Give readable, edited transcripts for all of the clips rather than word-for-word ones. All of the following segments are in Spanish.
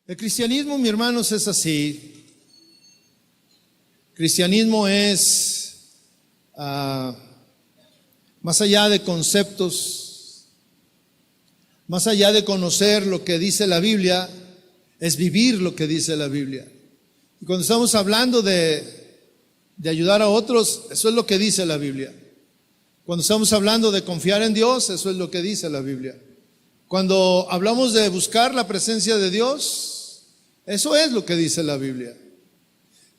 El cristianismo, mis hermanos, es así. Cristianismo es más allá de conceptos, más allá de conocer lo que dice la Biblia, es vivir lo que dice la Biblia. Y cuando estamos hablando de ayudar a otros, eso es lo que dice la Biblia. Cuando estamos hablando de confiar en Dios, eso es lo que dice la Biblia. Cuando hablamos de buscar la presencia de Dios, eso es lo que dice la Biblia.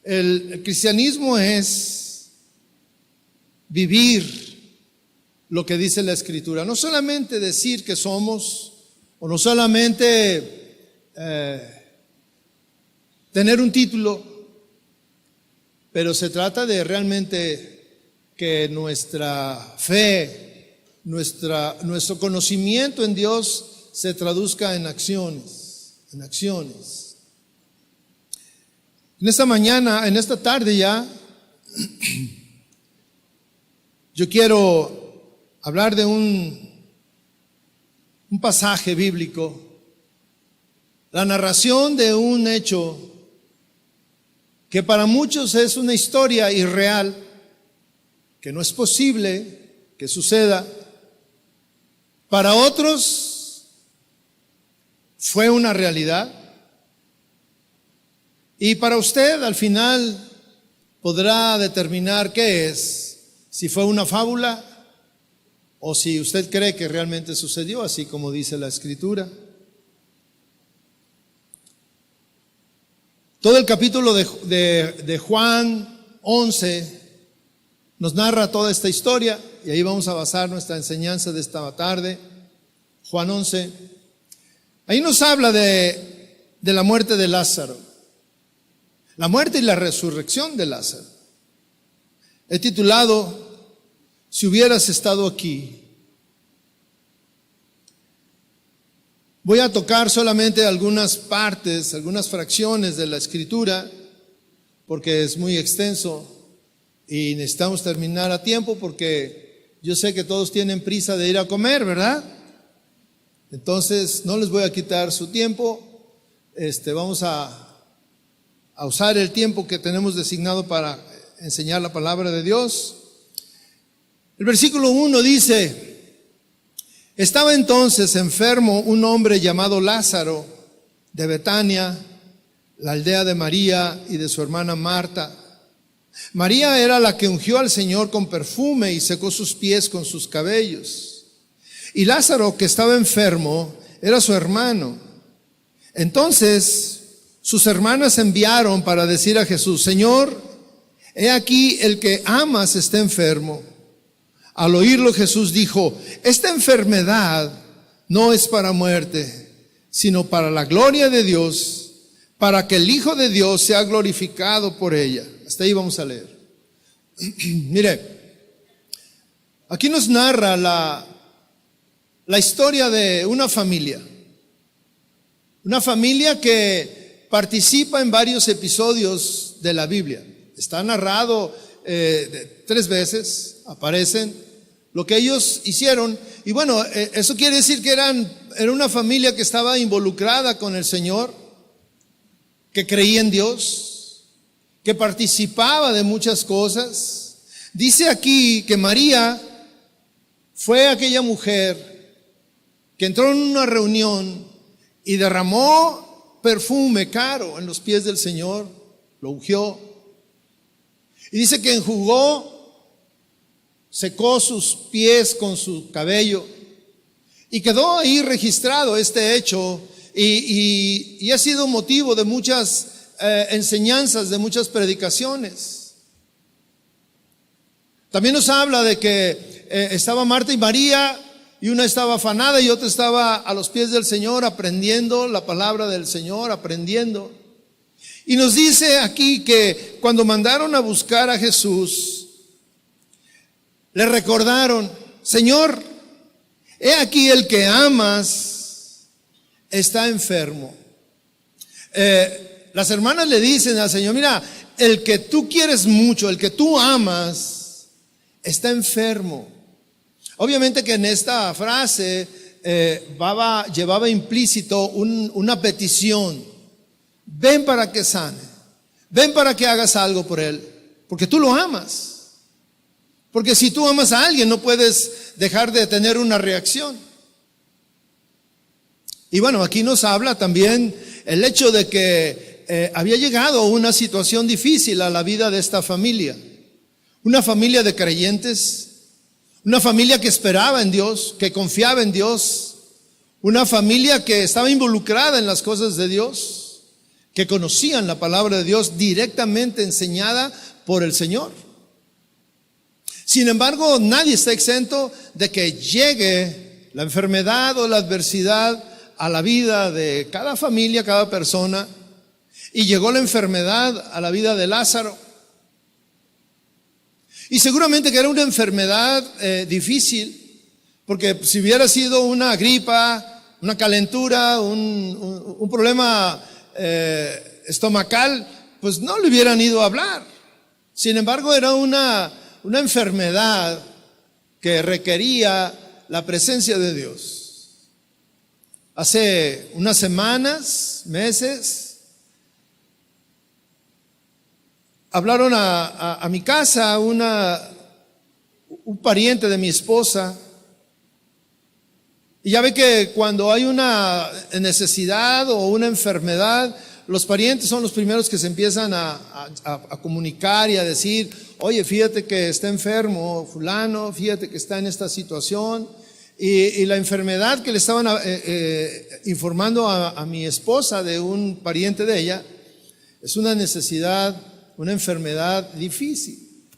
El cristianismo es vivir lo que dice la Escritura. No solamente decir que somos, o no solamente tener un título, pero se trata de realmente que nuestra fe, nuestro conocimiento en Dios se traduzca en acciones, en acciones. En esta mañana, en esta tarde ya, yo quiero hablar de un pasaje bíblico, la narración de un hecho que para muchos es una historia irreal, que no es posible que suceda. Para otros fue una realidad. Y para usted al final podrá determinar qué es, si fue una fábula o si usted cree que realmente sucedió, así como dice la Escritura. Todo el capítulo de Juan 11 nos narra toda esta historia y ahí vamos a basar nuestra enseñanza de esta tarde. Juan 11, ahí nos habla de la muerte de Lázaro. La muerte y la resurrección de Lázaro. He titulado, Si hubieras estado aquí. Voy a tocar solamente algunas partes, algunas fracciones de la Escritura, porque es muy extenso y necesitamos terminar a tiempo, porque yo sé que todos tienen prisa de ir a comer, ¿verdad? Entonces no les voy a quitar su tiempo. Vamos a usar el tiempo que tenemos designado para enseñar la palabra de Dios. El versículo 1 dice: estaba entonces enfermo un hombre llamado Lázaro de Betania, la aldea de María y de su hermana Marta. María era la que ungió al Señor con perfume y secó sus pies con sus cabellos. Y Lázaro, que estaba enfermo, era su hermano. Entonces sus hermanas enviaron para decir a Jesús: Señor, he aquí el que amas está enfermo. Al oírlo Jesús dijo: esta enfermedad no es para muerte, sino para la gloria de Dios, para que el Hijo de Dios sea glorificado por ella. Hasta ahí vamos a leer. Mire, aquí nos narra la historia de una familia que participa en varios episodios de la Biblia. Está narrado 3 veces, aparecen lo que ellos hicieron. Y bueno, eso quiere decir que era una familia que estaba involucrada con el Señor, que creía en Dios, que participaba de muchas cosas. Dice aquí que María fue aquella mujer que entró en una reunión y derramó perfume caro en los pies del Señor, lo ungió. Y dice que enjugó, secó sus pies con su cabello y quedó ahí registrado este hecho y ha sido motivo de muchas enseñanzas, de muchas predicaciones. También nos habla de que estaba Marta y María, y una estaba afanada y otra estaba a los pies del Señor aprendiendo la palabra del Señor, aprendiendo. Y nos dice aquí que cuando mandaron a buscar a Jesús, le recordaron: Señor, he aquí el que amas está enfermo. Las hermanas le dicen al Señor: mira, el que tú quieres mucho, el que tú amas, está enfermo. Obviamente que en esta frase llevaba implícito una petición. ven para que sane, ven para que hagas algo por él, porque tú lo amas. Porque si tú amas a alguien no puedes dejar de tener una reacción. Y bueno, aquí nos habla también el hecho de que había llegado una situación difícil a la vida de esta familia. Una familia de creyentes, una familia que esperaba en Dios, que confiaba en Dios, una familia que estaba involucrada en las cosas de Dios, que conocían la palabra de Dios directamente enseñada por el Señor. Sin embargo, nadie está exento de que llegue la enfermedad o la adversidad a la vida de cada familia, cada persona. Y llegó la enfermedad a la vida de Lázaro. Y seguramente que era una enfermedad difícil, porque si hubiera sido una gripa, una calentura, un problema estomacal, pues no le hubieran ido a hablar. Sin embargo, era una enfermedad que requería la presencia de Dios. Hace unas semanas, meses, hablaron a mi casa un pariente de mi esposa. Y ya ve que cuando hay una necesidad o una enfermedad, los parientes son los primeros que se empiezan a comunicar y a decir, oye, fíjate que está enfermo fulano, fíjate que está en esta situación. Y la enfermedad que le estaban informando a mi esposa de un pariente de ella, es una necesidad, una enfermedad difícil,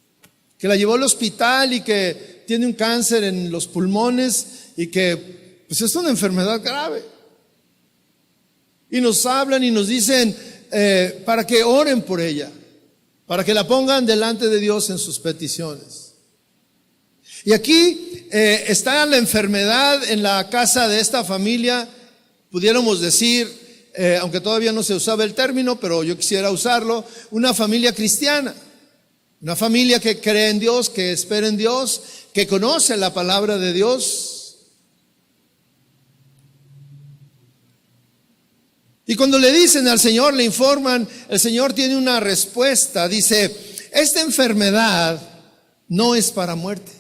que la llevó al hospital y que tiene un cáncer en los pulmones y que pues es una enfermedad grave. Y nos hablan y nos dicen para que oren por ella, para que la pongan delante de Dios en sus peticiones. Y aquí está la enfermedad en la casa de esta familia, pudiéramos decir, aunque todavía no se usaba el término, pero yo quisiera usarlo, una familia cristiana, una familia que cree en Dios, que espera en Dios, que conoce la palabra de Dios. Y cuando le dicen al Señor, le informan, el Señor tiene una respuesta, dice, esta enfermedad no es para muerte.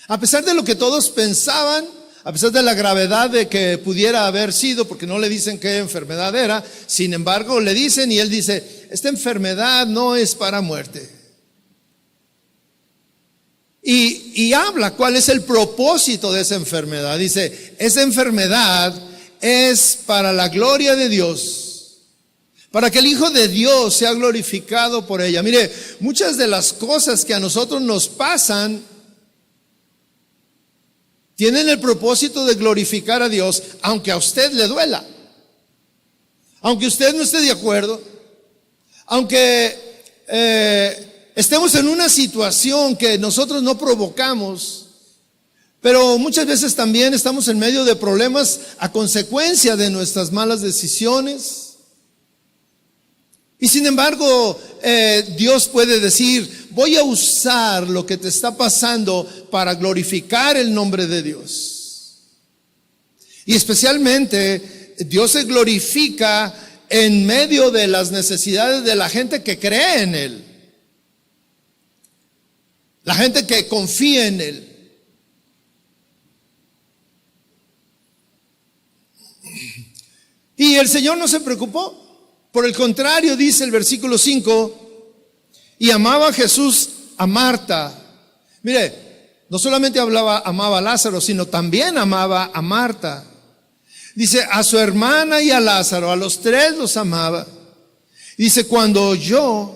A pesar de lo que todos pensaban, a pesar de la gravedad de que pudiera haber sido, porque no le dicen qué enfermedad era, sin embargo le dicen y él dice, esta enfermedad no es para muerte. Y habla cuál es el propósito de esa enfermedad. Dice, esa enfermedad es para la gloria de Dios, para que el Hijo de Dios sea glorificado por ella. Mire, muchas de las cosas que a nosotros nos pasan tienen el propósito de glorificar a Dios, aunque a usted le duela, aunque usted no esté de acuerdo, aunque estemos en una situación que nosotros no provocamos, pero muchas veces también estamos en medio de problemas a consecuencia de nuestras malas decisiones. Y sin embargo, Dios puede decir, voy a usar lo que te está pasando para glorificar el nombre de Dios. Y especialmente, Dios se glorifica en medio de las necesidades de la gente que cree en Él. La gente que confía en Él. Y el Señor no se preocupó. Por el contrario, dice el versículo 5, y amaba a Jesús a Marta. Mire, no solamente amaba a Lázaro, sino también amaba a Marta. Dice, a su hermana y a Lázaro, a los tres los amaba. Dice, cuando oyó,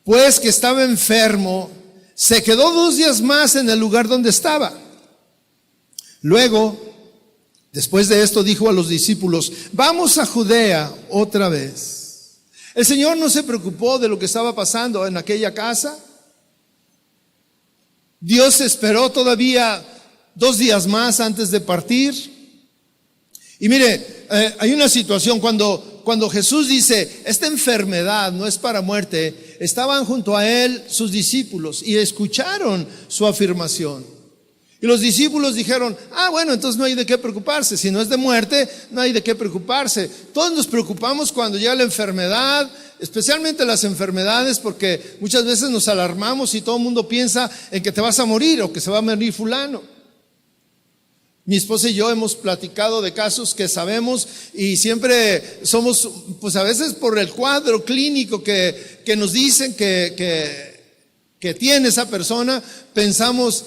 pues que estaba enfermo, se quedó 2 días más en el lugar donde estaba. Luego, después de esto dijo a los discípulos, vamos a Judea otra vez. El Señor no se preocupó de lo que estaba pasando en aquella casa. Dios esperó todavía 2 días más antes de partir. Y mire, hay una situación cuando Jesús dice, esta enfermedad no es para muerte, estaban junto a él sus discípulos y escucharon su afirmación. Y los discípulos dijeron, bueno, entonces no hay de qué preocuparse. Si no es de muerte, no hay de qué preocuparse. Todos nos preocupamos cuando llega la enfermedad, especialmente las enfermedades, porque muchas veces nos alarmamos y todo el mundo piensa en que te vas a morir o que se va a morir fulano. Mi esposa y yo hemos platicado de casos que sabemos y siempre somos, pues a veces por el cuadro clínico que nos dicen que tiene esa persona, pensamos,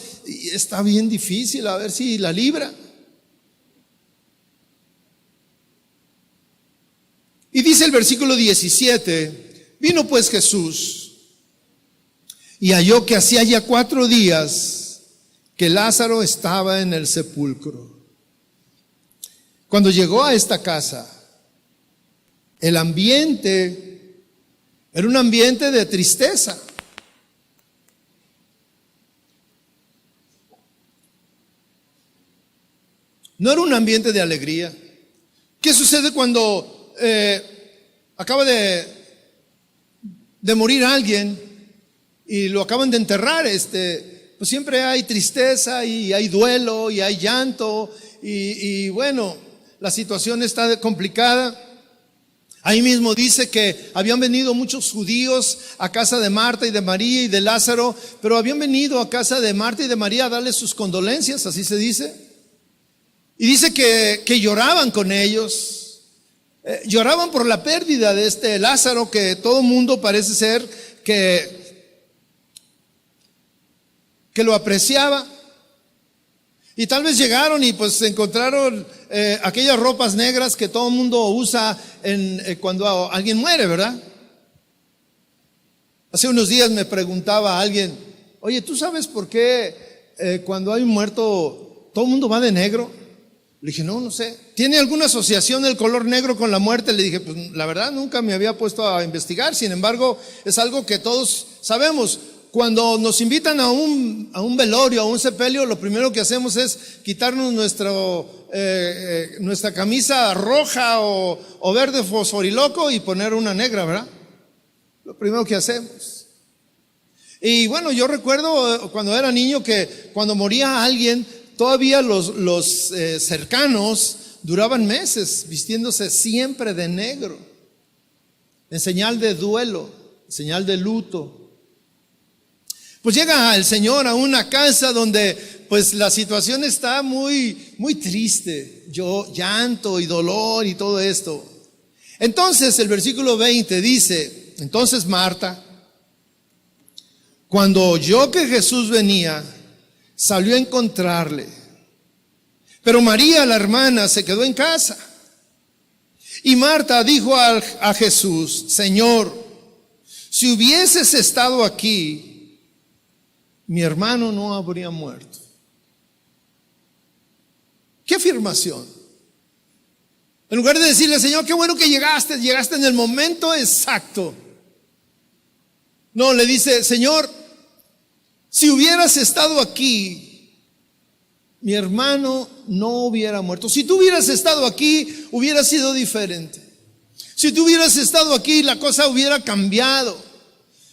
está bien difícil, a ver si la libra. Y dice el versículo 17, vino pues Jesús y halló que hacía ya 4 días que Lázaro estaba en el sepulcro. Cuando llegó a esta casa, el ambiente era un ambiente de tristeza. No era un ambiente de alegría. ¿Qué sucede cuando acaba de morir alguien y lo acaban de enterrar? Pues siempre hay tristeza y hay duelo y hay llanto y bueno, la situación está complicada. Ahí mismo dice que habían venido muchos judíos a casa de Marta y de María y de Lázaro, pero habían venido a casa de Marta y de María a darles sus condolencias, así se dice. Y dice que lloraban con ellos, lloraban por la pérdida de este Lázaro, que todo el mundo parece ser que lo apreciaba. Y tal vez llegaron y pues encontraron aquellas ropas negras que todo el mundo usa cuando alguien muere, ¿verdad? Hace unos días me preguntaba a alguien, oye, ¿tú sabes por qué cuando hay un muerto todo el mundo va de negro? Le dije, no sé. ¿Tiene alguna asociación el color negro con la muerte? Le dije, pues la verdad nunca me había puesto a investigar. Sin embargo, es algo que todos sabemos. Cuando nos invitan a un velorio, a un sepelio, lo primero que hacemos es quitarnos nuestra camisa roja o verde fosforiloco y poner una negra, ¿verdad? Lo primero que hacemos. Y bueno, yo recuerdo cuando era niño que cuando moría alguien, todavía los cercanos duraban meses vistiéndose siempre de negro, en señal de duelo, en señal de luto. Pues llega el Señor a una casa donde pues la situación está muy, muy triste, llanto y dolor y todo esto. Entonces el versículo 20 dice, entonces Marta, cuando oyó que Jesús venía, salió a encontrarle. Pero María, la hermana, se quedó en casa. Y Marta dijo a Jesús, Señor, si hubieses estado aquí, mi hermano no habría muerto. ¿Qué afirmación? En lugar de decirle, Señor, qué bueno que llegaste en el momento exacto. No, le dice, Señor, si hubieras estado aquí, mi hermano no hubiera muerto. Si tú hubieras estado aquí, hubiera sido diferente. Si tú hubieras estado aquí, la cosa hubiera cambiado.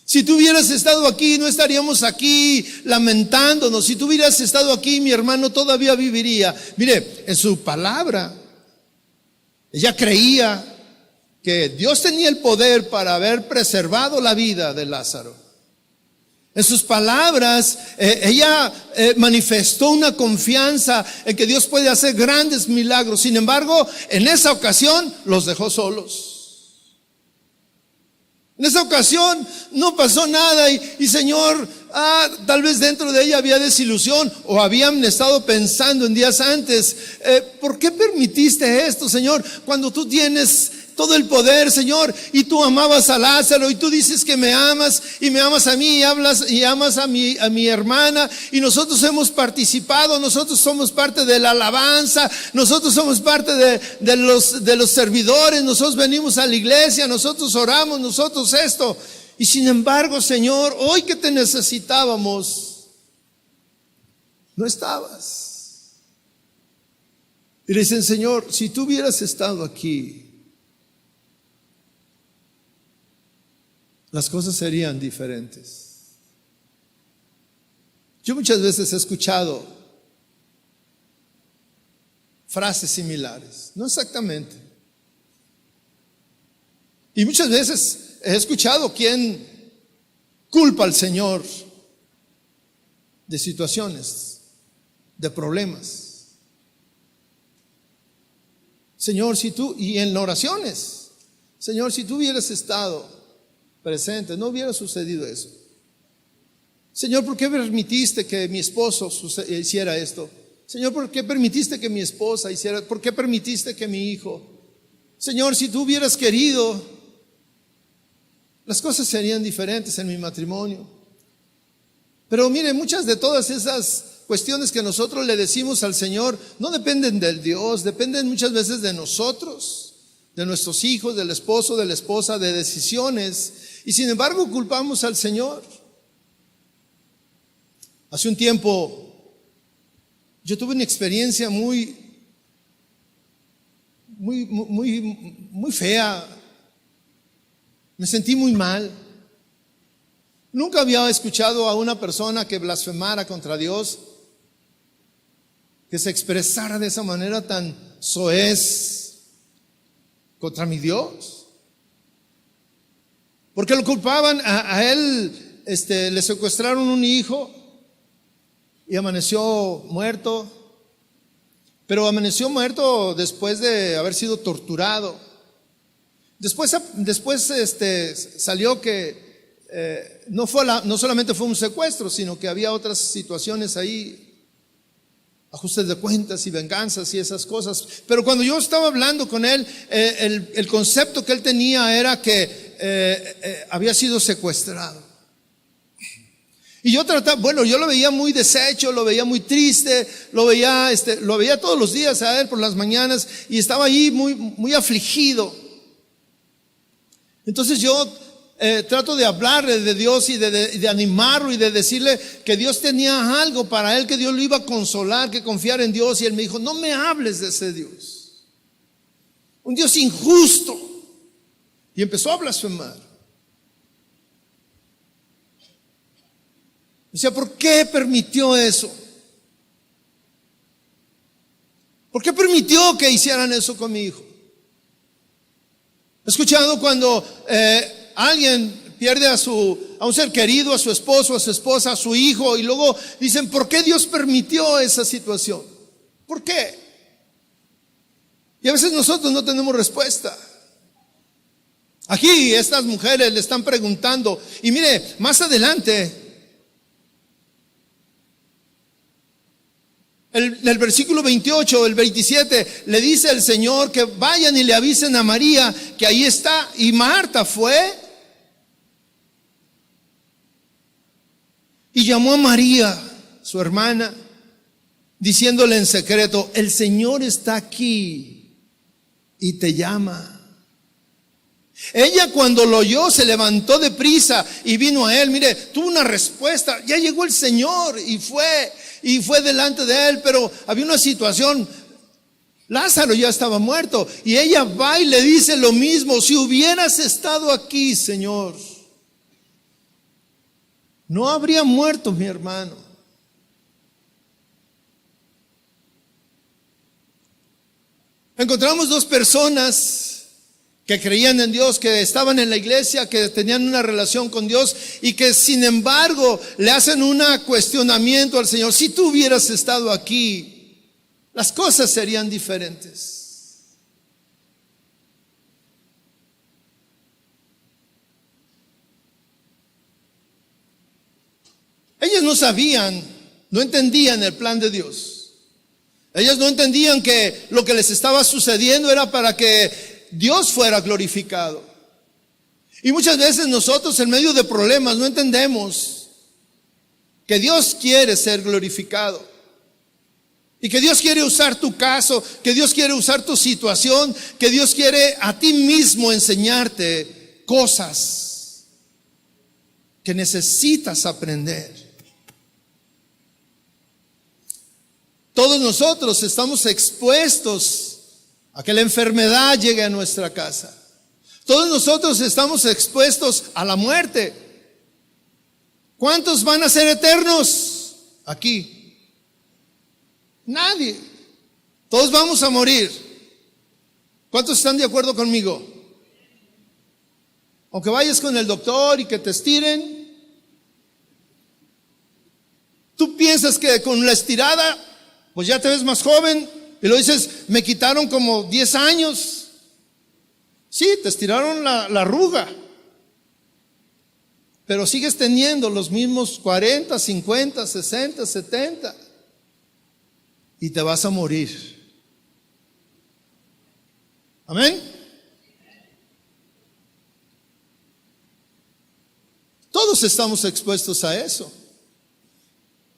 Si tú hubieras estado aquí, no estaríamos aquí lamentándonos. Si tú hubieras estado aquí, mi hermano todavía viviría. Mire, en su palabra, ella creía que Dios tenía el poder para haber preservado la vida de Lázaro. En sus palabras, ella manifestó una confianza en que Dios puede hacer grandes milagros. Sin embargo, en esa ocasión los dejó solos. En esa ocasión no pasó nada y Señor, tal vez dentro de ella había desilusión o habían estado pensando en días antes, ¿por qué permitiste esto, Señor? Cuando tú tienes todo el poder, Señor, y tú amabas a Lázaro y tú dices que me amas y me amas a mí y amas a mi hermana y nosotros hemos participado, nosotros somos parte de la alabanza, nosotros somos parte de los servidores, nosotros venimos a la iglesia, nosotros oramos, nosotros esto. Y sin embargo, Señor, hoy que te necesitábamos, no estabas. Y le dicen, Señor, si tú hubieras estado aquí, las cosas serían diferentes. Yo muchas veces he escuchado frases similares, no exactamente. Y muchas veces he escuchado quien culpa al Señor de situaciones, de problemas. Señor, si tú, y en oraciones, Señor, si tú hubieras estado presente, no hubiera sucedido eso. Señor, ¿por qué permitiste que mi esposo hiciera esto? Señor, ¿por qué permitiste que mi esposa hiciera? ¿Por qué permitiste que mi hijo? Señor, si tú hubieras querido, las cosas serían diferentes en mi matrimonio. Pero mire, muchas de todas esas cuestiones que nosotros le decimos al Señor no dependen del Dios, dependen muchas veces de nosotros, de nuestros hijos, del esposo, de la esposa, de decisiones. Y sin embargo culpamos al Señor. Hace un tiempo yo tuve una experiencia muy fea. Me sentí muy mal. Nunca había escuchado a una persona que blasfemara contra Dios, que se expresara de esa manera tan soez contra mi Dios. Porque lo culpaban a él, le secuestraron un hijo y amaneció muerto, pero amaneció muerto después de haber sido torturado. Después salió que no solamente fue un secuestro, sino que había otras situaciones ahí, ajustes de cuentas y venganzas y esas cosas. Pero cuando yo estaba hablando con él, el concepto que él tenía era que había sido secuestrado. Y yo yo lo veía muy deshecho, lo veía muy triste, lo veía todos los días a él por las mañanas y estaba ahí muy afligido. Entonces yo trato de hablarle de Dios y de animarlo y de decirle que Dios tenía algo para él, que Dios lo iba a consolar, que confiara en Dios. Y él me dijo: no me hables de ese Dios, un Dios injusto. Y empezó a blasfemar. Decía: ¿por qué permitió eso? ¿Por qué permitió que hicieran eso con mi hijo? He escuchado cuando alguien pierde a un ser querido, a su esposo, a su esposa, a su hijo, y luego dicen: ¿por qué Dios permitió esa situación? ¿Por qué? Y a veces nosotros no tenemos respuesta. Aquí estas mujeres le están preguntando, y mire, más adelante, el versículo 28, el 27, le dice el Señor que vayan y le avisen a María que ahí está. Y Marta fue y llamó a María, su hermana, diciéndole en secreto: el Señor está aquí y te llama. Ella, cuando lo oyó, se levantó deprisa y vino a él. Mire, tuvo una respuesta. Ya llegó el Señor y fue delante de él, pero había una situación. Lázaro ya estaba muerto y ella va y le dice lo mismo: si hubieras estado aquí, Señor, no habría muerto mi hermano. Encontramos dos personas que creían en Dios, que estaban en la iglesia, que tenían una relación con Dios y que sin embargo le hacen un cuestionamiento al Señor: si tú hubieras estado aquí, las cosas serían diferentes. Ellos no sabían, no entendían el plan de Dios. Ellos no entendían que lo que les estaba sucediendo era para que Dios fuera glorificado. Y muchas veces nosotros, en medio de problemas, no entendemos que Dios quiere ser glorificado y que Dios quiere usar tu caso, que Dios quiere usar tu situación, que Dios quiere a ti mismo enseñarte cosas que necesitas aprender. Todos nosotros estamos expuestos a que la enfermedad llegue a nuestra casa. Todos nosotros estamos expuestos a la muerte. ¿Cuántos van a ser eternos aquí? Nadie. Todos vamos a morir. ¿Cuántos están de acuerdo conmigo? Aunque vayas con el doctor y que te estiren, tú piensas que con la estirada, pues ya te ves más joven, y lo dices, me quitaron como 10 años. Sí, te estiraron la arruga, pero sigues teniendo los mismos 40, 50, 60, 70, y te vas a morir. Amén. Todos estamos expuestos a eso.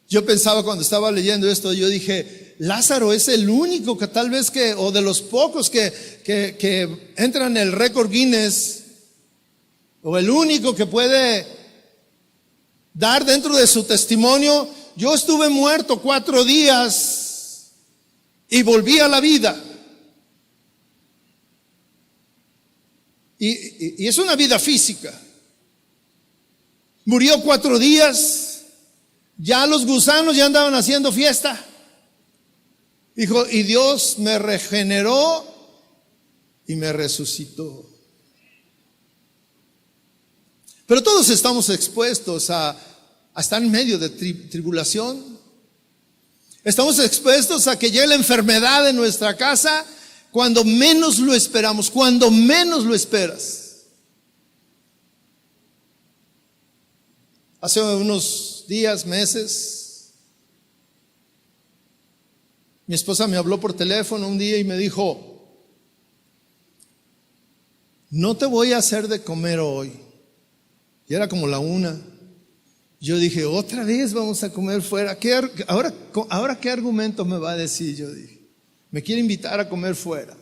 Yo pensaba cuando estaba leyendo esto, yo dije, Lázaro es el único que tal vez o de los pocos que entran en el récord Guinness, o el único que puede dar dentro de su testimonio, yo estuve muerto 4 días y volví a la vida. Y es una vida física. Murió 4 días. Ya los gusanos ya andaban haciendo fiesta. Dijo, y Dios me regeneró y me resucitó. Pero todos estamos expuestos a estar en medio de tribulación. Estamos expuestos a que llegue la enfermedad en nuestra casa cuando menos lo esperamos, cuando menos lo esperas. Hace unos días, meses, mi esposa me habló por teléfono un día y me dijo, no te voy a hacer de comer hoy. Y era como la 1. Yo dije, otra vez vamos a comer fuera. Ahora qué argumento me va a decir? Yo dije, me quiere invitar a comer fuera.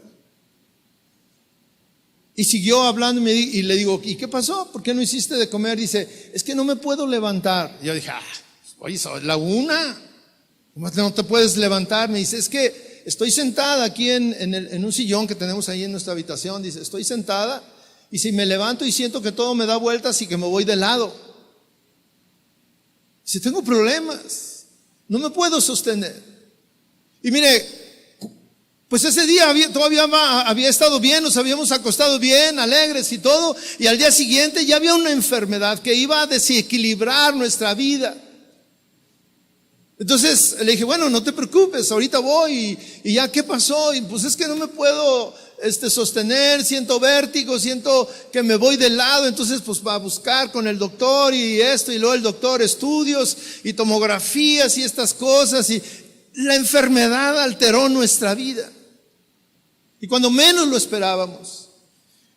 Y siguió hablando y le digo, ¿y qué pasó? ¿Por qué no hiciste de comer? Dice, es que no me puedo levantar. Y yo dije, oye, es la 1. ¿Cómo no te puedes levantar? Me dice, es que estoy sentada aquí en un sillón que tenemos ahí en nuestra habitación. Dice, estoy sentada y si me levanto y siento que todo me da vueltas y que me voy de lado. Dice, tengo problemas, no me puedo sostener. Y mire, pues ese día todavía había estado bien, nos habíamos acostado bien, alegres y todo, y al día siguiente ya había una enfermedad que iba a desequilibrar nuestra vida. Entonces le dije, bueno, no te preocupes, ahorita voy. Y ya, ¿qué pasó? Y pues es que no me puedo sostener, siento vértigo, siento que me voy de lado. Entonces pues va a buscar con el doctor y esto, y luego el doctor estudios y tomografías y estas cosas, y la enfermedad alteró nuestra vida. Y cuando menos lo esperábamos.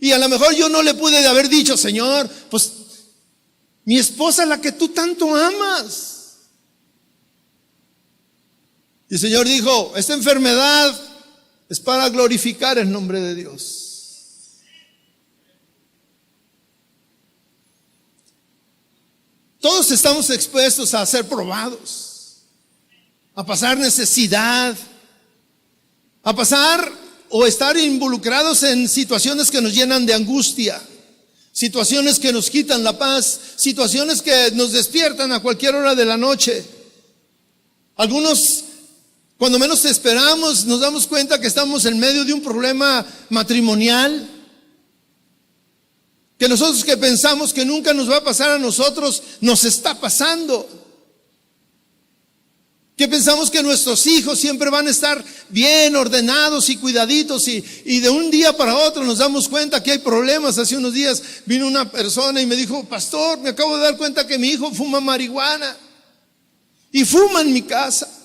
Y a lo mejor yo no le pude haber dicho, Señor, pues mi esposa, la que tú tanto amas. Y el Señor dijo, esta enfermedad es para glorificar el nombre de Dios. Todos estamos expuestos a ser probados, a pasar necesidad, a pasar o estar involucrados en situaciones que nos llenan de angustia, situaciones que nos quitan la paz, situaciones que nos despiertan a cualquier hora de la noche. Algunos, cuando menos esperamos, nos damos cuenta que estamos en medio de un problema matrimonial, que nosotros que pensamos que nunca nos va a pasar a nosotros, nos está pasando. Que pensamos que nuestros hijos siempre van a estar bien ordenados y cuidaditos, y de un día para otro nos damos cuenta que hay problemas. Hace unos días vino una persona y me dijo, pastor, me acabo de dar cuenta que mi hijo fuma marihuana y fuma en mi casa.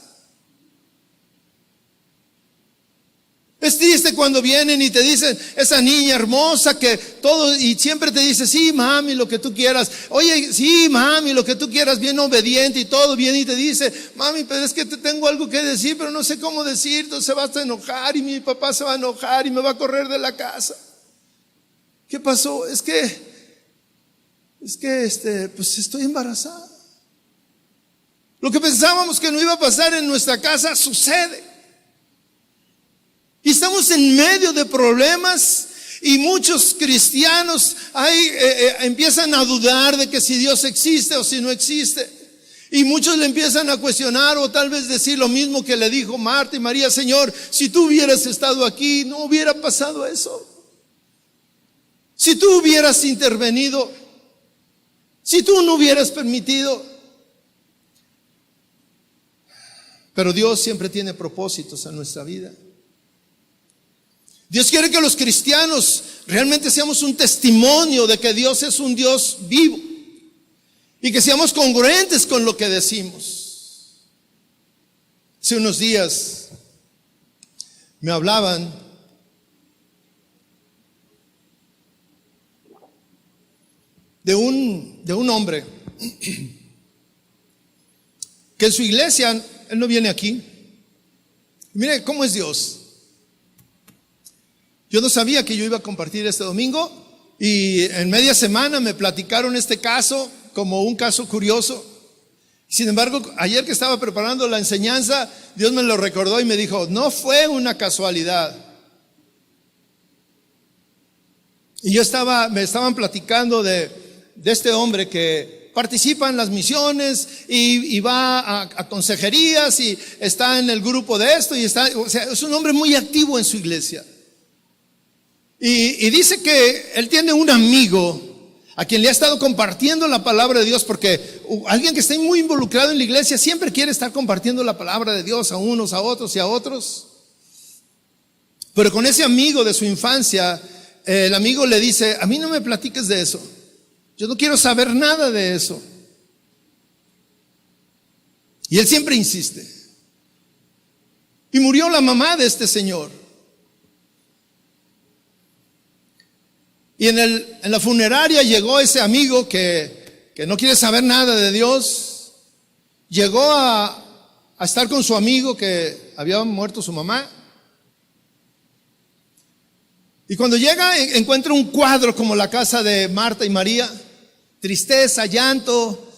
Es triste cuando vienen y te dicen, esa niña hermosa que todo, y siempre te dice, sí, mami, lo que tú quieras. Oye, sí, mami, lo que tú quieras, bien obediente y todo bien. Y te dice, mami, pero es que te tengo algo que decir, pero no sé cómo decir. Entonces se va a enojar y mi papá se va a enojar y me va a correr de la casa. ¿Qué pasó? Es que pues estoy embarazada. Lo que pensábamos que no iba a pasar en nuestra casa sucede. Y estamos en medio de problemas, y muchos cristianos empiezan a dudar de que si Dios existe o si no existe. Y muchos le empiezan a cuestionar o tal vez decir lo mismo que le dijo Marta y María: Señor, si tú hubieras estado aquí, no hubiera pasado eso. Si tú hubieras intervenido, si tú no hubieras permitido. Pero Dios siempre tiene propósitos en nuestra vida. Dios quiere que los cristianos realmente seamos un testimonio de que Dios es un Dios vivo y que seamos congruentes con lo que decimos. Hace unos días me hablaban de un hombre que en su iglesia, él no viene aquí. Mire cómo es Dios. Yo no sabía que yo iba a compartir este domingo y en media semana me platicaron este caso como un caso curioso. Sin embargo, ayer que estaba preparando la enseñanza, Dios me lo recordó y me dijo: no fue una casualidad. Y me estaban platicando de este hombre que participa en las misiones y va a consejerías y está en el grupo de esto o sea, es un hombre muy activo en su iglesia. Y dice que él tiene un amigo a quien le ha estado compartiendo la palabra de Dios, porque alguien que está muy involucrado en la iglesia siempre quiere estar compartiendo la palabra de Dios a unos, a otros y a otros. Pero con ese amigo de su infancia, el amigo le dice: a mí no me platiques de eso, yo no quiero saber nada de eso. Y él siempre insiste. Y murió la mamá de este señor. Y en la funeraria llegó ese amigo que no quiere saber nada de Dios. Llegó a estar con su amigo que había muerto su mamá. Y cuando llega, encuentra un cuadro como la casa de Marta y María: tristeza, llanto,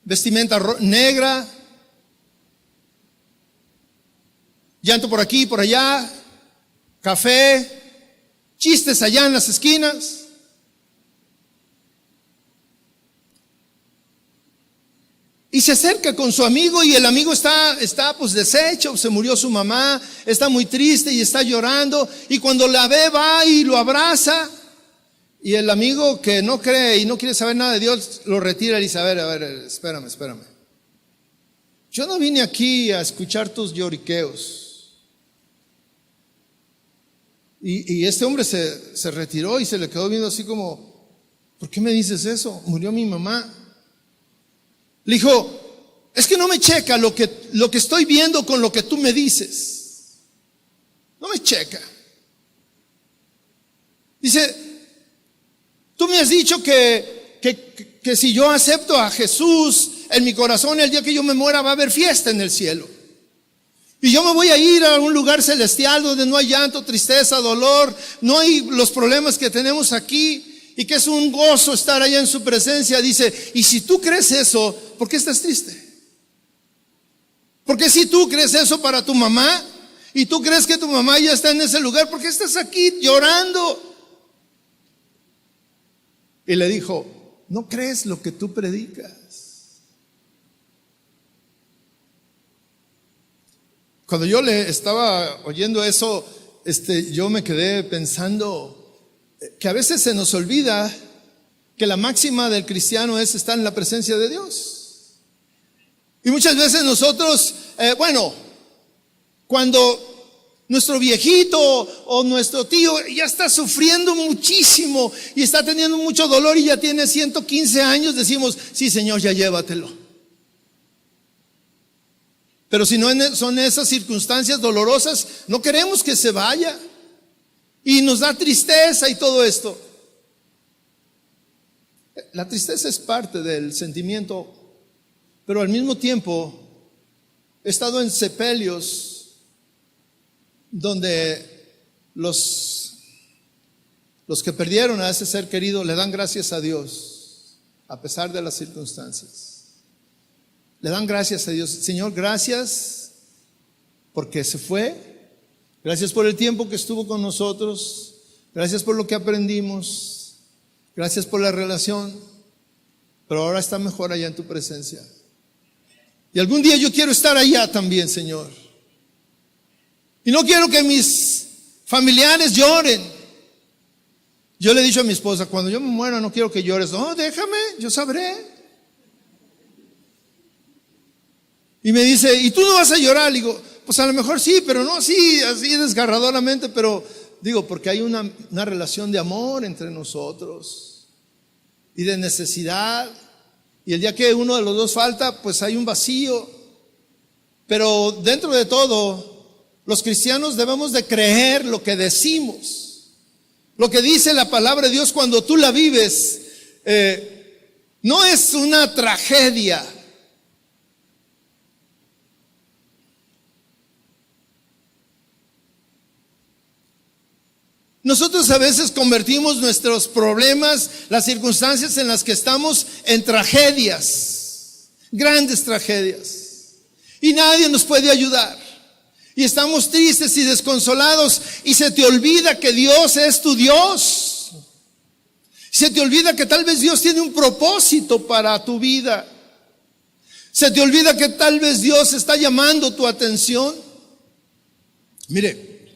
vestimenta negra, llanto por aquí, por allá, café, chistes allá en las esquinas. Y se acerca con su amigo y el amigo está pues deshecho, se murió su mamá, está muy triste y está llorando. Y cuando la ve, va y lo abraza. Y el amigo, que no cree y no quiere saber nada de Dios, lo retira y dice: a ver, espérame. Yo no vine aquí a escuchar tus lloriqueos. Y este hombre se retiró y se le quedó viendo así como: ¿por qué me dices eso? Murió mi mamá. Le dijo: es que no me checa lo que estoy viendo con lo que tú me dices. No me checa. Dice: tú me has dicho que si yo acepto a Jesús en mi corazón, el día que yo me muera va a haber fiesta en el cielo. Y yo me voy a ir a un lugar celestial donde no hay llanto, tristeza, dolor, no hay los problemas que tenemos aquí, y que es un gozo estar allá en su presencia. Dice: y si tú crees eso, ¿por qué estás triste? Porque si tú crees eso para tu mamá y tú crees que tu mamá ya está en ese lugar, ¿por qué estás aquí llorando? Y le dijo: ¿no crees lo que tú predicas? Cuando yo le estaba oyendo eso, yo me quedé pensando que a veces se nos olvida que la máxima del cristiano es estar en la presencia de Dios. Y muchas veces nosotros, cuando nuestro viejito o nuestro tío ya está sufriendo muchísimo y está teniendo mucho dolor y ya tiene 115 años, decimos: sí, Señor, ya llévatelo. Pero si no son esas circunstancias dolorosas, no queremos que se vaya. Y nos da tristeza y todo esto. La tristeza es parte del sentimiento, pero al mismo tiempo he estado en sepelios donde los que perdieron a ese ser querido le dan gracias a Dios a pesar de las circunstancias. Le dan gracias a Dios: Señor, gracias porque se fue, gracias por el tiempo que estuvo con nosotros, gracias por lo que aprendimos, gracias por la relación. pero ahora está mejor allá en tu presencia. Y algún día yo quiero estar allá también, Señor. Y no quiero que mis familiares lloren. Yo le he dicho a mi esposa, cuando yo me muera no quiero que llores. No, déjame, yo sabré. Y me dice, ¿y tú no vas a llorar? Le digo, pues a lo mejor sí, pero no así desgarradoramente, pero digo, porque hay una relación de amor entre nosotros y de necesidad. Y el día que uno de los dos falta, pues hay un vacío. Pero dentro de todo, los cristianos debemos de creer lo que decimos. Lo que dice la palabra de Dios cuando tú la vives, no es una tragedia. Nosotros a veces convertimos nuestros problemas, las circunstancias en las que estamos, en tragedias, grandes tragedias. Y nadie nos puede ayudar. Y estamos tristes y desconsolados y se te olvida que Dios es tu Dios. Se te olvida que tal vez Dios tiene un propósito para tu vida. Se te olvida que tal vez Dios está llamando tu atención. Mire,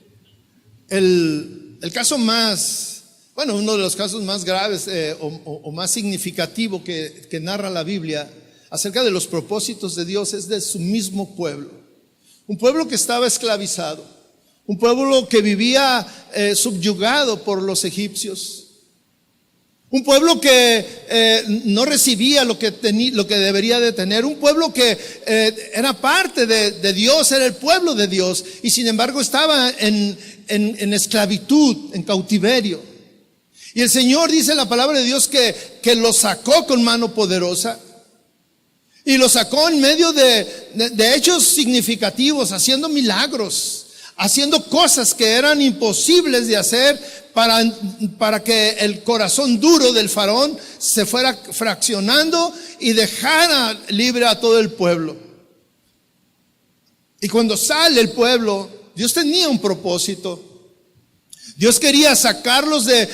el caso más, bueno, uno de los casos más graves o más significativo que narra la Biblia acerca de los propósitos de Dios es de su mismo pueblo. Un pueblo que estaba esclavizado, un pueblo que vivía subyugado por los egipcios. Un pueblo que no recibía lo que debería de tener. Un pueblo que era parte de Dios, era el pueblo de Dios. Y sin embargo estaba en esclavitud, en cautiverio. Y el Señor dice en la palabra de Dios que lo sacó con mano poderosa. Y lo sacó en medio de hechos significativos, haciendo milagros, haciendo cosas que eran imposibles de hacer para que el corazón duro del faraón se fuera fraccionando y dejara libre a todo el pueblo. Y cuando sale el pueblo, Dios tenía un propósito. Dios quería sacarlos de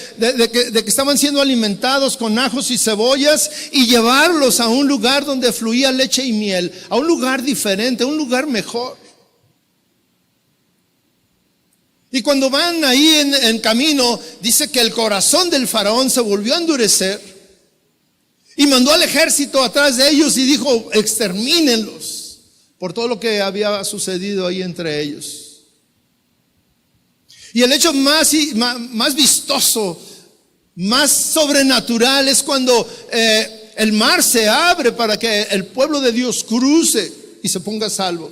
que estaban siendo alimentados con ajos y cebollas y llevarlos a un lugar donde fluía leche y miel, a un lugar diferente, a un lugar mejor. Y cuando van ahí en camino, dice que el corazón del faraón se volvió a endurecer y mandó al ejército atrás de ellos y dijo, extermínenlos por todo lo que había sucedido ahí entre ellos. Y el hecho más vistoso, más sobrenatural es cuando el mar se abre para que el pueblo de Dios cruce y se ponga a salvo.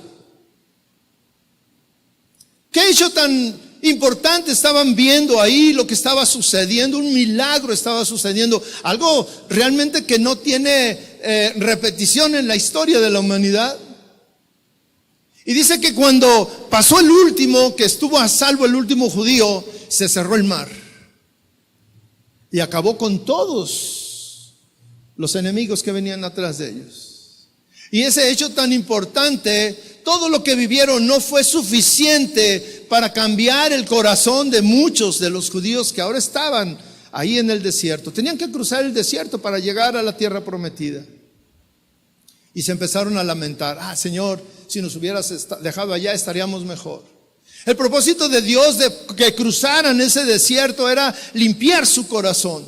¿Qué hecho tan importante estaban viendo ahí? Lo que estaba sucediendo, un milagro estaba sucediendo, algo realmente que no tiene repetición en la historia de la humanidad. Y dice que cuando pasó el último, que estuvo a salvo el último judío, se cerró el mar y acabó con todos los enemigos que venían atrás de ellos. Y ese hecho tan importante, todo lo que vivieron no fue suficiente para cambiar el corazón de muchos de los judíos que ahora estaban ahí en el desierto. Tenían que cruzar el desierto para llegar a la tierra prometida. Y se empezaron a lamentar, Señor, si nos hubieras dejado allá estaríamos mejor. El propósito de Dios de que cruzaran ese desierto era limpiar su corazón.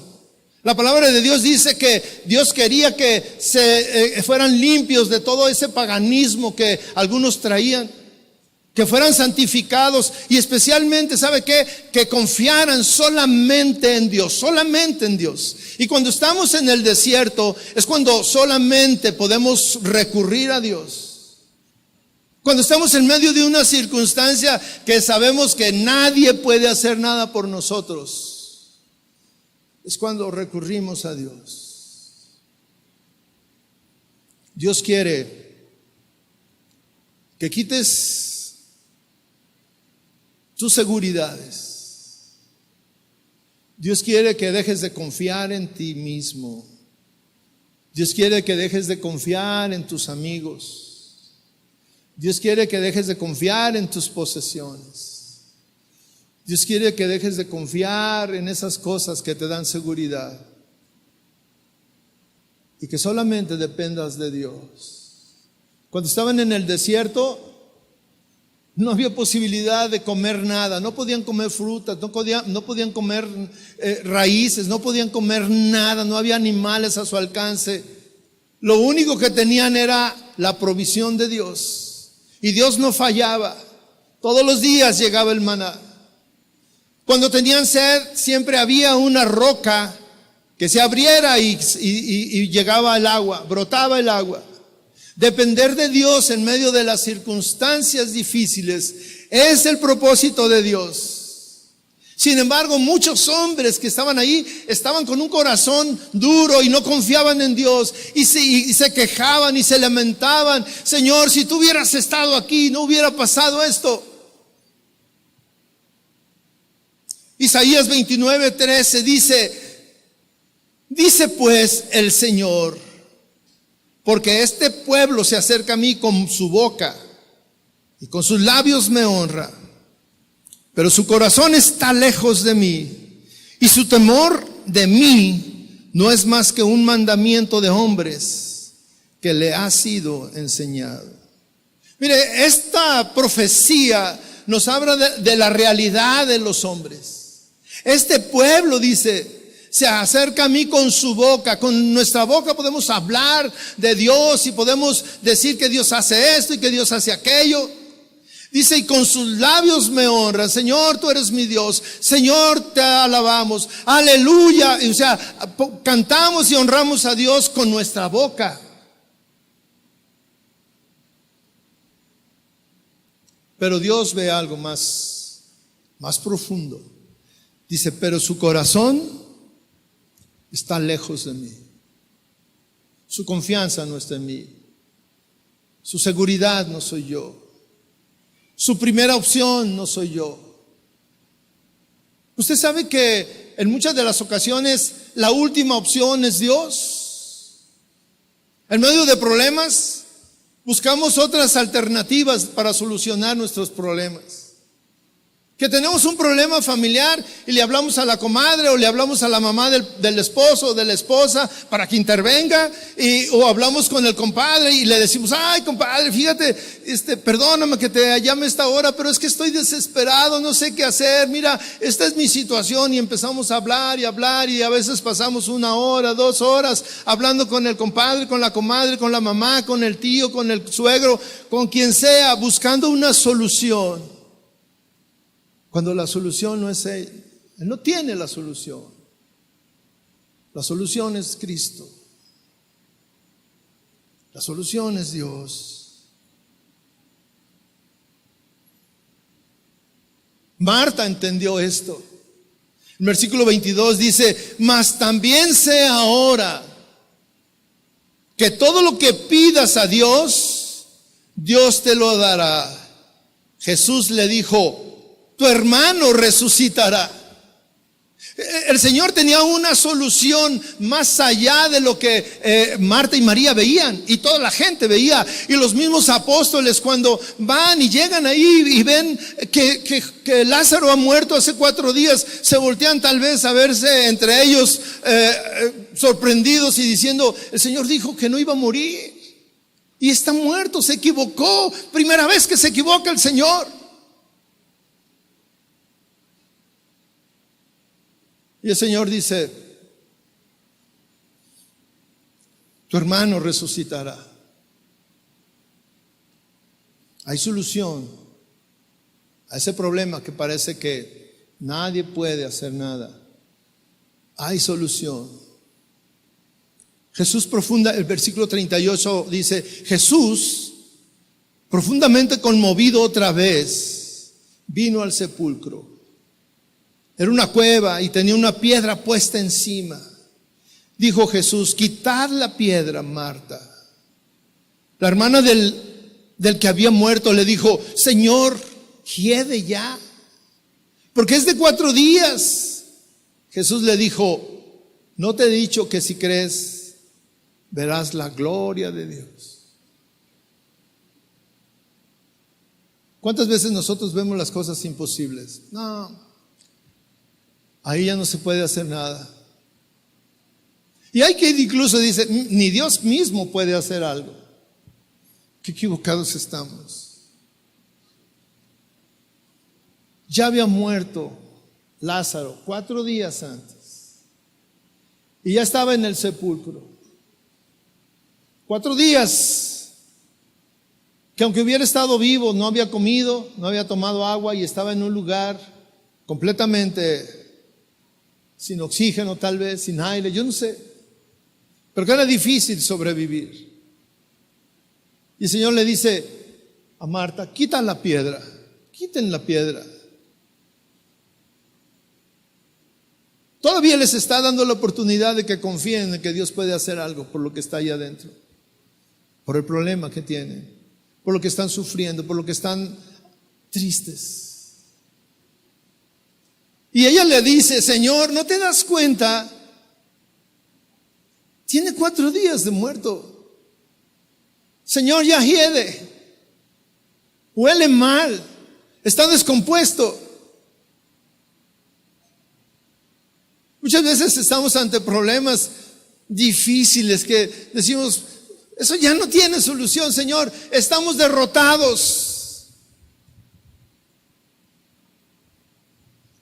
La palabra de Dios dice que Dios quería que se fueran limpios de todo ese paganismo que algunos traían, que fueran santificados y especialmente, ¿sabe qué? Que confiaran solamente en Dios, solamente en Dios. Y cuando estamos en el desierto es cuando solamente podemos recurrir a Dios. Cuando estamos en medio de una circunstancia que sabemos que nadie puede hacer nada por nosotros, es cuando recurrimos a Dios. Dios quiere que quites tus seguridades. Dios quiere que dejes de confiar en ti mismo. Dios quiere que dejes de confiar en tus amigos. Dios quiere que dejes de confiar en tus posesiones. Dios quiere que dejes de confiar en esas cosas que te dan seguridad. y que solamente dependas de Dios. Cuando estaban en el desierto, no había posibilidad de comer nada, no podían comer frutas, no podían comer raíces, no podían comer nada, no había animales a su alcance. Lo único que tenían era la provisión de Dios, y Dios no fallaba. Todos los días llegaba el maná. Cuando tenían sed, siempre había una roca que se abriera y llegaba el agua, brotaba el agua. Depender de Dios en medio de las circunstancias difíciles es el propósito de Dios. Sin embargo, muchos hombres que estaban ahí estaban con un corazón duro y no confiaban en Dios, y se quejaban y se lamentaban: Señor, si tú hubieras estado aquí, no hubiera pasado esto. Isaías 29:13 dice pues el Señor: porque este pueblo se acerca a mí con su boca y con sus labios me honra, pero su corazón está lejos de mí, y su temor de mí no es más que un mandamiento de hombres que le ha sido enseñado. Mire, esta profecía nos habla de la realidad de los hombres. Este pueblo, dice, se acerca a mí con su boca. Con nuestra boca podemos hablar de Dios y podemos decir que Dios hace esto y que Dios hace aquello. Dice, y con sus labios me honra. Señor, tú eres mi Dios. Señor, te alabamos. Aleluya. O sea, cantamos y honramos a Dios con nuestra boca. Pero Dios ve algo más profundo. Dice, pero su corazón está lejos de mí. Su confianza no está en mí. Su seguridad no soy yo. Su primera opción no soy yo. Usted sabe que en muchas de las ocasiones la última opción es Dios. En medio de problemas buscamos otras alternativas para solucionar nuestros problemas. Que tenemos un problema familiar y le hablamos a la comadre o le hablamos a la mamá del esposo o de la esposa para que intervenga, o hablamos con el compadre y le decimos: ay, compadre, fíjate, perdóname que te llame a esta hora, pero es que estoy desesperado, no sé qué hacer, mira, esta es mi situación. Y empezamos a hablar y a veces pasamos 1 hora, 2 horas hablando con el compadre, con la comadre, con la mamá, con el tío, con el suegro, con quien sea, buscando una solución. Cuando la solución no es Él. Él no tiene la solución. La solución es Cristo. La solución es Dios. Marta entendió esto. El versículo 22 dice: mas también sé ahora que todo lo que pidas a Dios, Dios te lo dará. Jesús le dijo: tu hermano resucitará. El Señor tenía una solución más allá de lo que Marta y María veían y toda la gente veía. Y los mismos apóstoles, cuando van y llegan ahí y ven que Lázaro ha muerto hace 4 días, se voltean tal vez a verse entre ellos sorprendidos y diciendo: el Señor dijo que no iba a morir y está muerto, se equivocó. Primera vez que se equivoca el Señor. Y el Señor dice: tu hermano resucitará. Hay solución a ese problema que parece que nadie puede hacer nada. Hay solución. Jesús el versículo 38 dice: Jesús, profundamente conmovido otra vez, vino al sepulcro. Era una cueva y tenía una piedra puesta encima. Dijo Jesús: quitad la piedra, Marta. La hermana del que había muerto le dijo: Señor, hiede ya, porque es de 4 días. Jesús le dijo: ¿no te he dicho que si crees verás la gloria de Dios? ¿Cuántas veces nosotros vemos las cosas imposibles? No, ahí ya no se puede hacer nada. Y hay que incluso dice, ni Dios mismo puede hacer algo. Qué equivocados estamos. Ya había muerto Lázaro 4 días antes. Y ya estaba en el sepulcro. 4 días. Que aunque hubiera estado vivo, no había comido, no había tomado agua y estaba en un lugar completamente sin oxígeno, tal vez, sin aire, yo no sé. Pero que era difícil sobrevivir. Y el Señor le dice a Marta, quita la piedra, quiten la piedra. Todavía les está dando la oportunidad de que confíen en que Dios puede hacer algo por lo que está ahí adentro, por el problema que tienen, por lo que están sufriendo, por lo que están tristes. Y ella le dice, Señor, ¿no te das cuenta? Tiene 4 días de muerto. Señor, ya hiede. Huele mal. Está descompuesto. Muchas veces estamos ante problemas difíciles que decimos, eso ya no tiene solución, Señor. Estamos derrotados.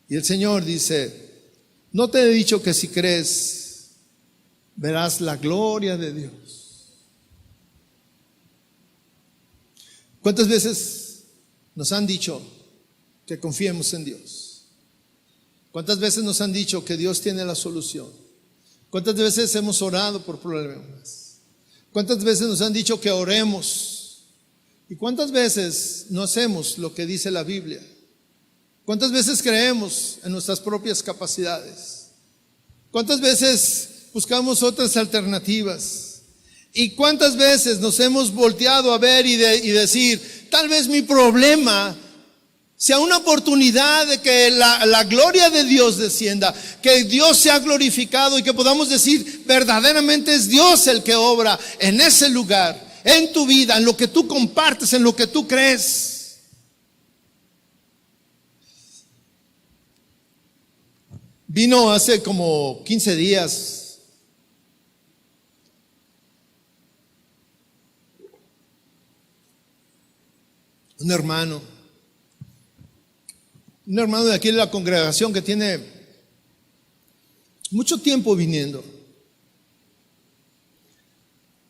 Y el Señor dice, ¿no te he dicho que si crees verás la gloria de Dios? ¿Cuántas veces nos han dicho que confiemos en Dios? ¿Cuántas veces nos han dicho que Dios tiene la solución? ¿Cuántas veces hemos orado por problemas? ¿Cuántas veces nos han dicho que oremos? ¿Y cuántas veces no hacemos lo que dice la Biblia? ¿Cuántas veces creemos en nuestras propias capacidades? ¿Cuántas veces buscamos otras alternativas? ¿Y cuántas veces nos hemos volteado a ver y decir, tal vez mi problema sea una oportunidad de que la gloria de Dios descienda, que Dios sea glorificado y que podamos decir, verdaderamente es Dios el que obra en ese lugar, en tu vida, en lo que tú compartes, en lo que tú crees? Vino hace como 15 días un hermano de aquí de la congregación que tiene mucho tiempo viniendo.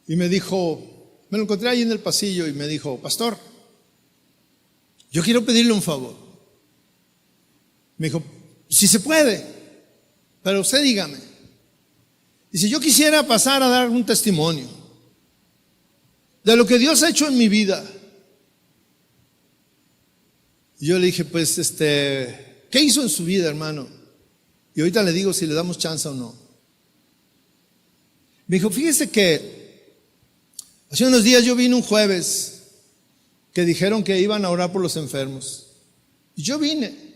Y me dijo, me lo encontré ahí en el pasillo y me dijo, pastor, yo quiero pedirle un favor. Me dijo, si se puede. Pero usted dígame. Dice, yo quisiera pasar a dar un testimonio de lo que Dios ha hecho en mi vida. Y yo le dije, pues, ¿qué hizo en su vida, hermano? Y ahorita le digo si le damos chance o no. Me dijo, fíjese que hace unos días yo vine un jueves que dijeron que iban a orar por los enfermos. Y yo vine.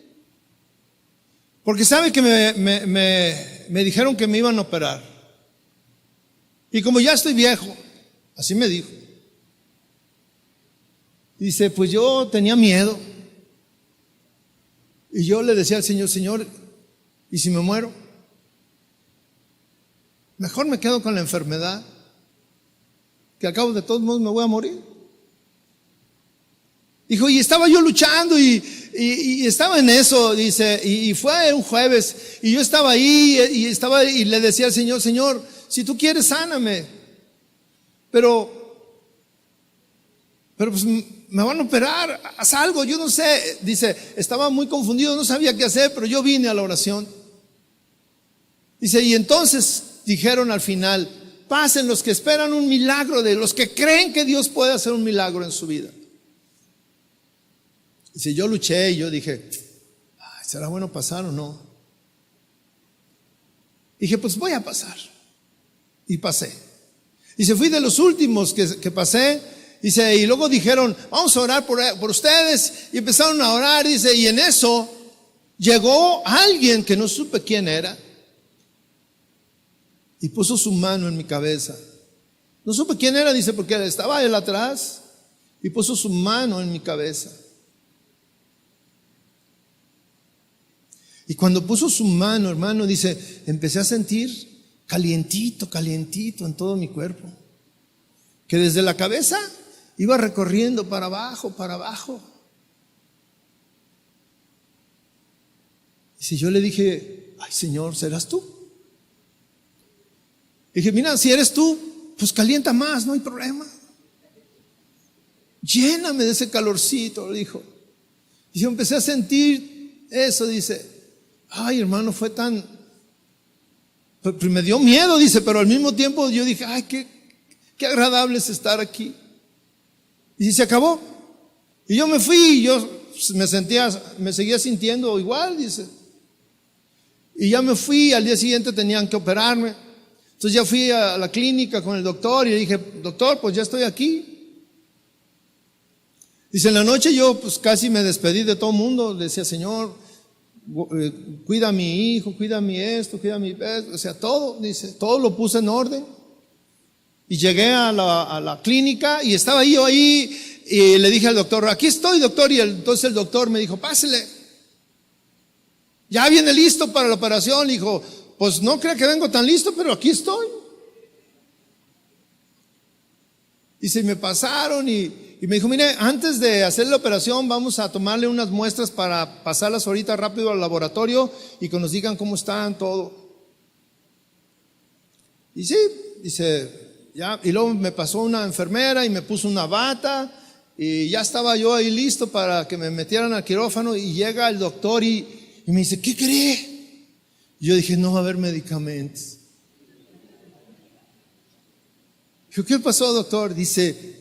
Porque sabe que me dijeron que me iban a operar. Y como ya estoy viejo, así me dijo. Dice, pues yo tenía miedo. Y yo le decía al Señor, Señor, ¿y si me muero? Mejor me quedo con la enfermedad, que al cabo de todos modos me voy a morir. Dijo, y estaba yo luchando y estaba en eso, dice, y fue un jueves, y yo estaba ahí y le decía al Señor, Señor, si tú quieres, sáname. Pero pues me van a operar, haz algo, yo no sé. Dice, estaba muy confundido, no sabía qué hacer, pero yo vine a la oración. Dice, y entonces dijeron al final, pasen los que esperan un milagro, de los que creen que Dios puede hacer un milagro en su vida. Dice, yo luché y yo dije, ¿será bueno pasar o no? Dije, pues voy a pasar. Y pasé. Dice, fui de los últimos que pasé. Dice, y luego dijeron, vamos a orar por ustedes. Y empezaron a orar. Dice, y en eso llegó alguien que no supe quién era. Y puso su mano en mi cabeza. No supe quién era, dice, porque estaba él atrás. Y puso su mano en mi cabeza. Y cuando puso su mano, hermano, dice, empecé a sentir calientito, calientito en todo mi cuerpo, que desde la cabeza iba recorriendo para abajo, para abajo. Y si yo le dije, ay Señor, ¿serás tú? Dije, mira, si eres tú, pues calienta más, no hay problema. Lléname de ese calorcito, dijo. Y yo empecé a sentir eso, dice, ay hermano, fue tan, pues me dio miedo, dice, pero al mismo tiempo yo dije, ay, qué agradable es estar aquí. Y se acabó. Y yo me fui y yo me seguía sintiendo igual, dice. Y ya me fui, al día siguiente tenían que operarme. Entonces ya fui a la clínica con el doctor y le dije, doctor, pues ya estoy aquí. Dice, en la noche yo pues casi me despedí de todo el mundo. Le decía, Señor, cuida a mi hijo, cuida a mi esto, cuida a mi esto. O sea, todo, dice, todo lo puse en orden. Y llegué a la clínica y estaba yo ahí y le dije al doctor, aquí estoy, doctor. Y entonces el doctor me dijo, pásele. Ya viene listo para la operación. Le dijo, pues no crea que vengo tan listo, pero aquí estoy. Y se me pasaron y me dijo, mire, antes de hacer la operación vamos a tomarle unas muestras para pasarlas ahorita rápido al laboratorio y que nos digan cómo están, todo. Y sí, dice, ya, y luego me pasó una enfermera y me puso una bata y ya estaba yo ahí listo para que me metieran al quirófano y llega el doctor y me dice, ¿qué cree? Y yo dije, no va a haber medicamentos. Dijo, ¿qué pasó, doctor? Dice,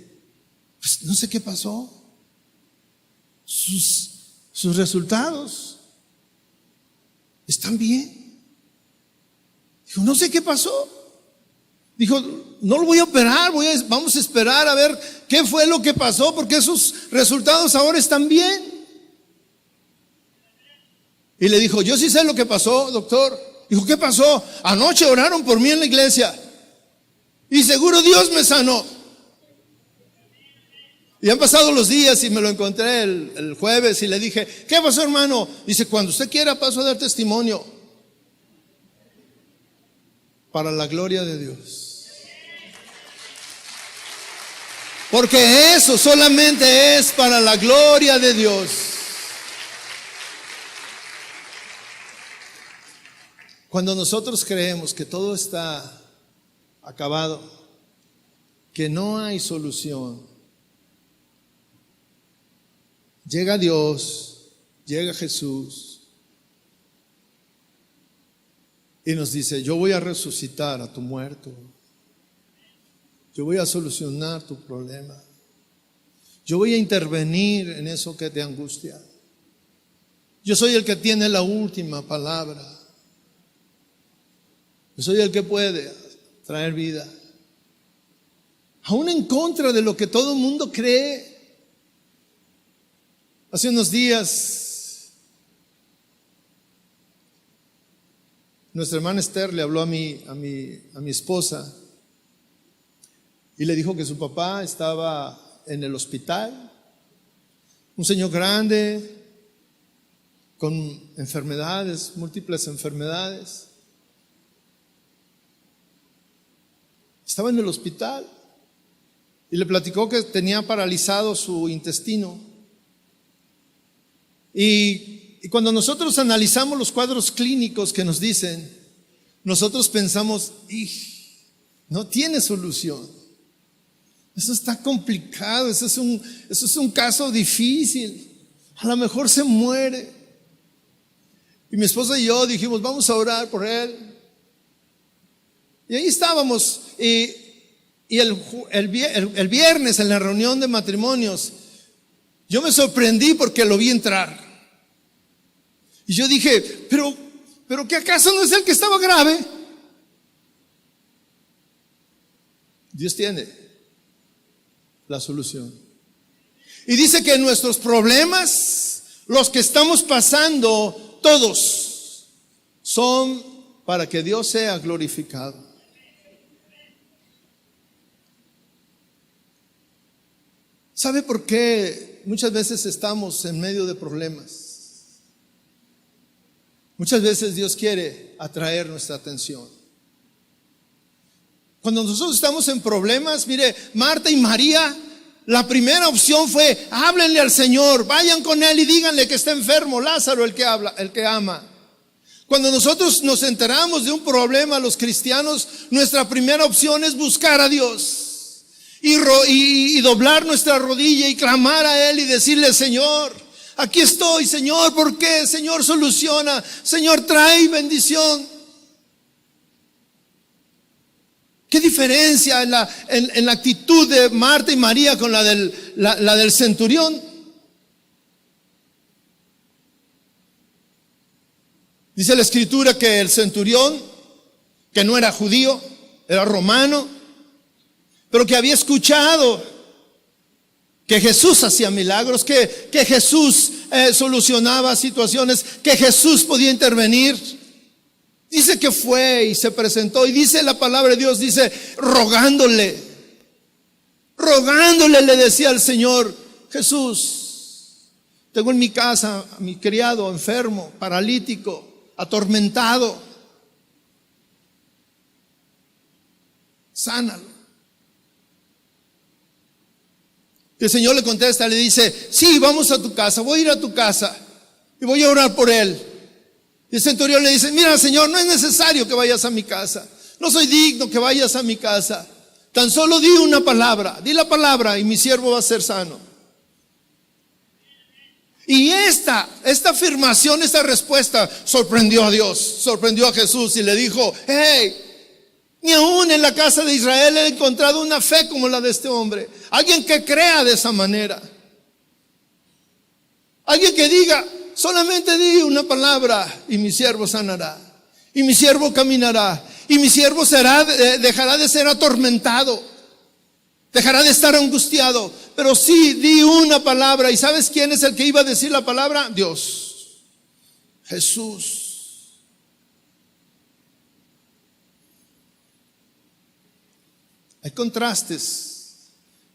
pues no sé qué pasó. Sus resultados están bien. Dijo, no sé qué pasó. Dijo, no lo voy a operar, vamos a esperar a ver qué fue lo que pasó, porque sus resultados ahora están bien. Y le dijo, yo sí sé lo que pasó, doctor. Dijo, ¿qué pasó? Anoche oraron por mí en la iglesia y seguro Dios me sanó. Y han pasado los días y me lo encontré el jueves y le dije, ¿qué pasó, hermano? Dice, cuando usted quiera paso a dar testimonio. Para la gloria de Dios. Porque eso solamente es para la gloria de Dios. Cuando nosotros creemos que todo está acabado, que no hay solución, llega Dios, llega Jesús y nos dice, yo voy a resucitar a tu muerto, yo voy a solucionar tu problema, yo voy a intervenir en eso que te angustia, yo soy el que tiene la última palabra. Yo soy el que puede traer vida. Aún en contra de lo que todo el mundo cree. Hace unos días, nuestra hermana Esther le habló a mi esposa y le dijo que su papá estaba en el hospital. Un señor grande, con enfermedades, múltiples enfermedades. Estaba en el hospital y le platicó que tenía paralizado su intestino. Y cuando nosotros analizamos los cuadros clínicos que nos dicen, nosotros pensamos, no tiene solución. Eso está complicado, eso es un caso difícil. A lo mejor se muere. Y mi esposa y yo dijimos, vamos a orar por él. Y ahí estábamos, y el viernes en la reunión de matrimonios, yo me sorprendí porque lo vi entrar. Y yo dije, pero ¿qué acaso no es el que estaba grave? Dios tiene la solución. Y dice que nuestros problemas, los que estamos pasando, todos, son para que Dios sea glorificado. ¿Sabe por qué muchas veces estamos en medio de problemas? Muchas veces Dios quiere atraer nuestra atención. Cuando nosotros estamos en problemas, mire, Marta y María, la primera opción fue: háblenle al Señor, vayan con Él y díganle que está enfermo Lázaro, el que habla, el que ama. Cuando nosotros nos enteramos de un problema, los cristianos, nuestra primera opción es buscar a Dios y doblar nuestra rodilla y clamar a Él y decirle: Señor, aquí estoy, Señor, ¿por qué? Señor, soluciona, Señor, trae bendición. ¿Qué diferencia en la actitud de Marta y María con la del centurión? Dice la Escritura que el centurión, que no era judío, era romano, pero que había escuchado que Jesús hacía milagros, que Jesús solucionaba situaciones, que Jesús podía intervenir. Dice que fue y se presentó, y dice la palabra de Dios, dice, rogándole le decía al Señor: Jesús, tengo en mi casa a mi criado enfermo, paralítico, atormentado, sánalo. El Señor le contesta, le dice: sí, vamos a tu casa, voy a ir a tu casa y voy a orar por él. Y el centurión le dice: mira, Señor, no es necesario que vayas a mi casa, no soy digno que vayas a mi casa, tan solo di una palabra, di la palabra y mi siervo va a ser sano. Y esta afirmación, esta respuesta sorprendió a Dios, sorprendió a Jesús, y le dijo: hey, ni aún en la casa de Israel he encontrado una fe como la de este hombre, alguien que crea de esa manera, alguien que diga: solamente di una palabra y mi siervo sanará, y mi siervo caminará, y mi siervo dejará de ser atormentado, dejará de estar angustiado. Pero sí, di una palabra. ¿Y sabes quién es el que iba a decir la palabra? Dios, Jesús. Hay contrastes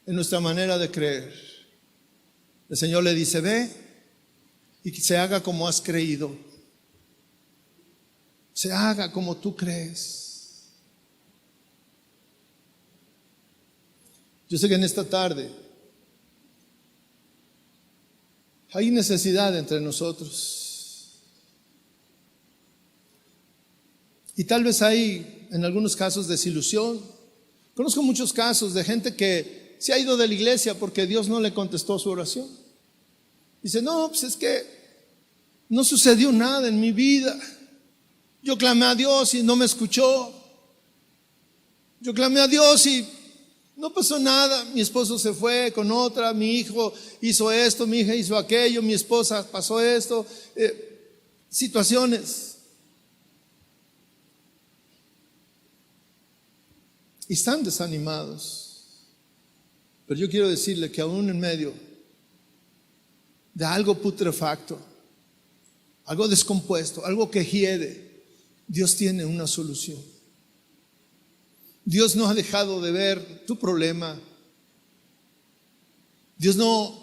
en nuestra manera de creer. El Señor le dice: ve y que se haga como has creído, se haga como tú crees. Yo sé que en esta tarde hay necesidad entre nosotros, y tal vez hay en algunos casos desilusión. Conozco muchos casos de gente que se ha ido de la iglesia porque Dios no le contestó su oración. Dice: no, pues es que no sucedió nada en mi vida, yo clamé a Dios y no me escuchó, yo clamé a Dios y no pasó nada, mi esposo se fue con otra, mi hijo hizo esto, mi hija hizo aquello, mi esposa pasó esto, situaciones. Y están desanimados. Pero yo quiero decirle que aún en medio de algo putrefacto, algo descompuesto, algo que hiede, Dios tiene una solución. Dios no ha dejado de ver tu problema. Dios no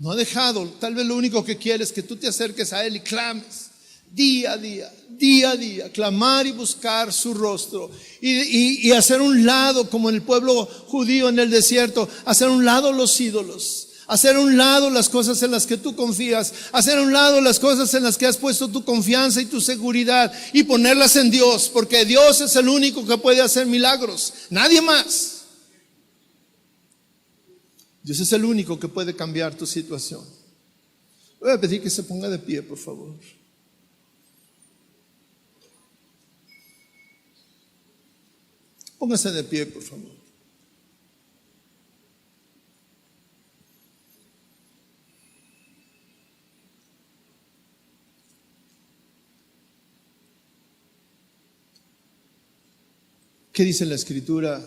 ha dejado. Tal vez lo único que quiere es que tú te acerques a Él y clames día a día, clamar y buscar su rostro, y hacer un lado, como en el pueblo judío en el desierto, hacer un lado los ídolos, hacer un lado las cosas en las que tú confías, hacer un lado las cosas en las que has puesto tu confianza y tu seguridad, y ponerlas en Dios, porque Dios es el único que puede hacer milagros, nadie más. Dios es el único que puede cambiar tu situación. Voy a pedir que se ponga de pie, por favor. Póngase de pie, por favor. ¿Qué dice la Escritura?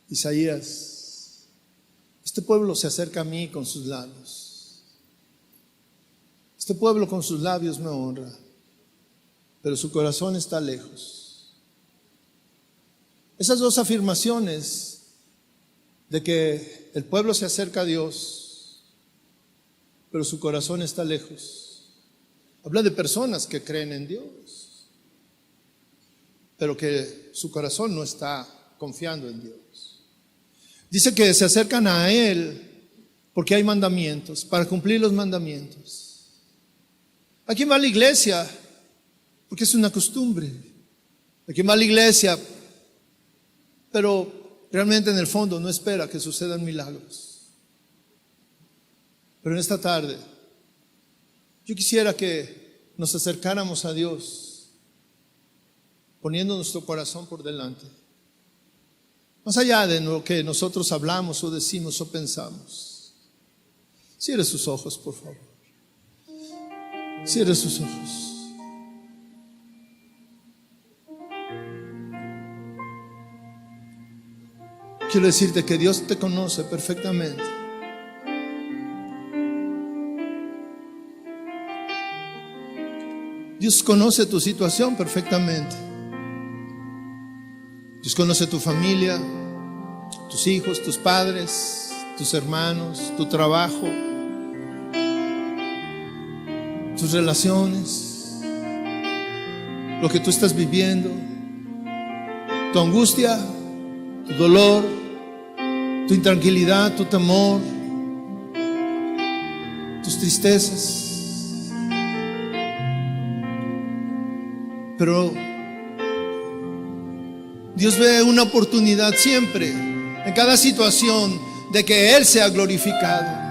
Isaías: este pueblo se acerca a mí con sus labios. Este pueblo con sus labios me honra, pero su corazón está lejos. Esas dos afirmaciones de que el pueblo se acerca a Dios, pero su corazón está lejos, habla de personas que creen en Dios, pero que su corazón no está confiando en Dios. Dice que se acercan a Él porque hay mandamientos, para cumplir los mandamientos. ¿A quién va a la iglesia? Porque es una costumbre. ¿A quién va a la iglesia? Pero realmente en el fondo no espera que sucedan milagros. Pero en esta tarde yo quisiera que nos acercáramos a Dios poniendo nuestro corazón por delante. Más allá de lo que nosotros hablamos o decimos o pensamos. Cierre sus ojos, por favor. Cierre sus ojos. Quiero decirte que Dios te conoce perfectamente. Dios conoce tu situación perfectamente. Dios conoce tu familia, tus hijos, tus padres, tus hermanos, tu trabajo, tus relaciones, lo que tú estás viviendo, tu angustia, tu dolor, tu intranquilidad, tu temor, tus tristezas. Pero Dios ve una oportunidad siempre, en cada situación, de que Él sea glorificado.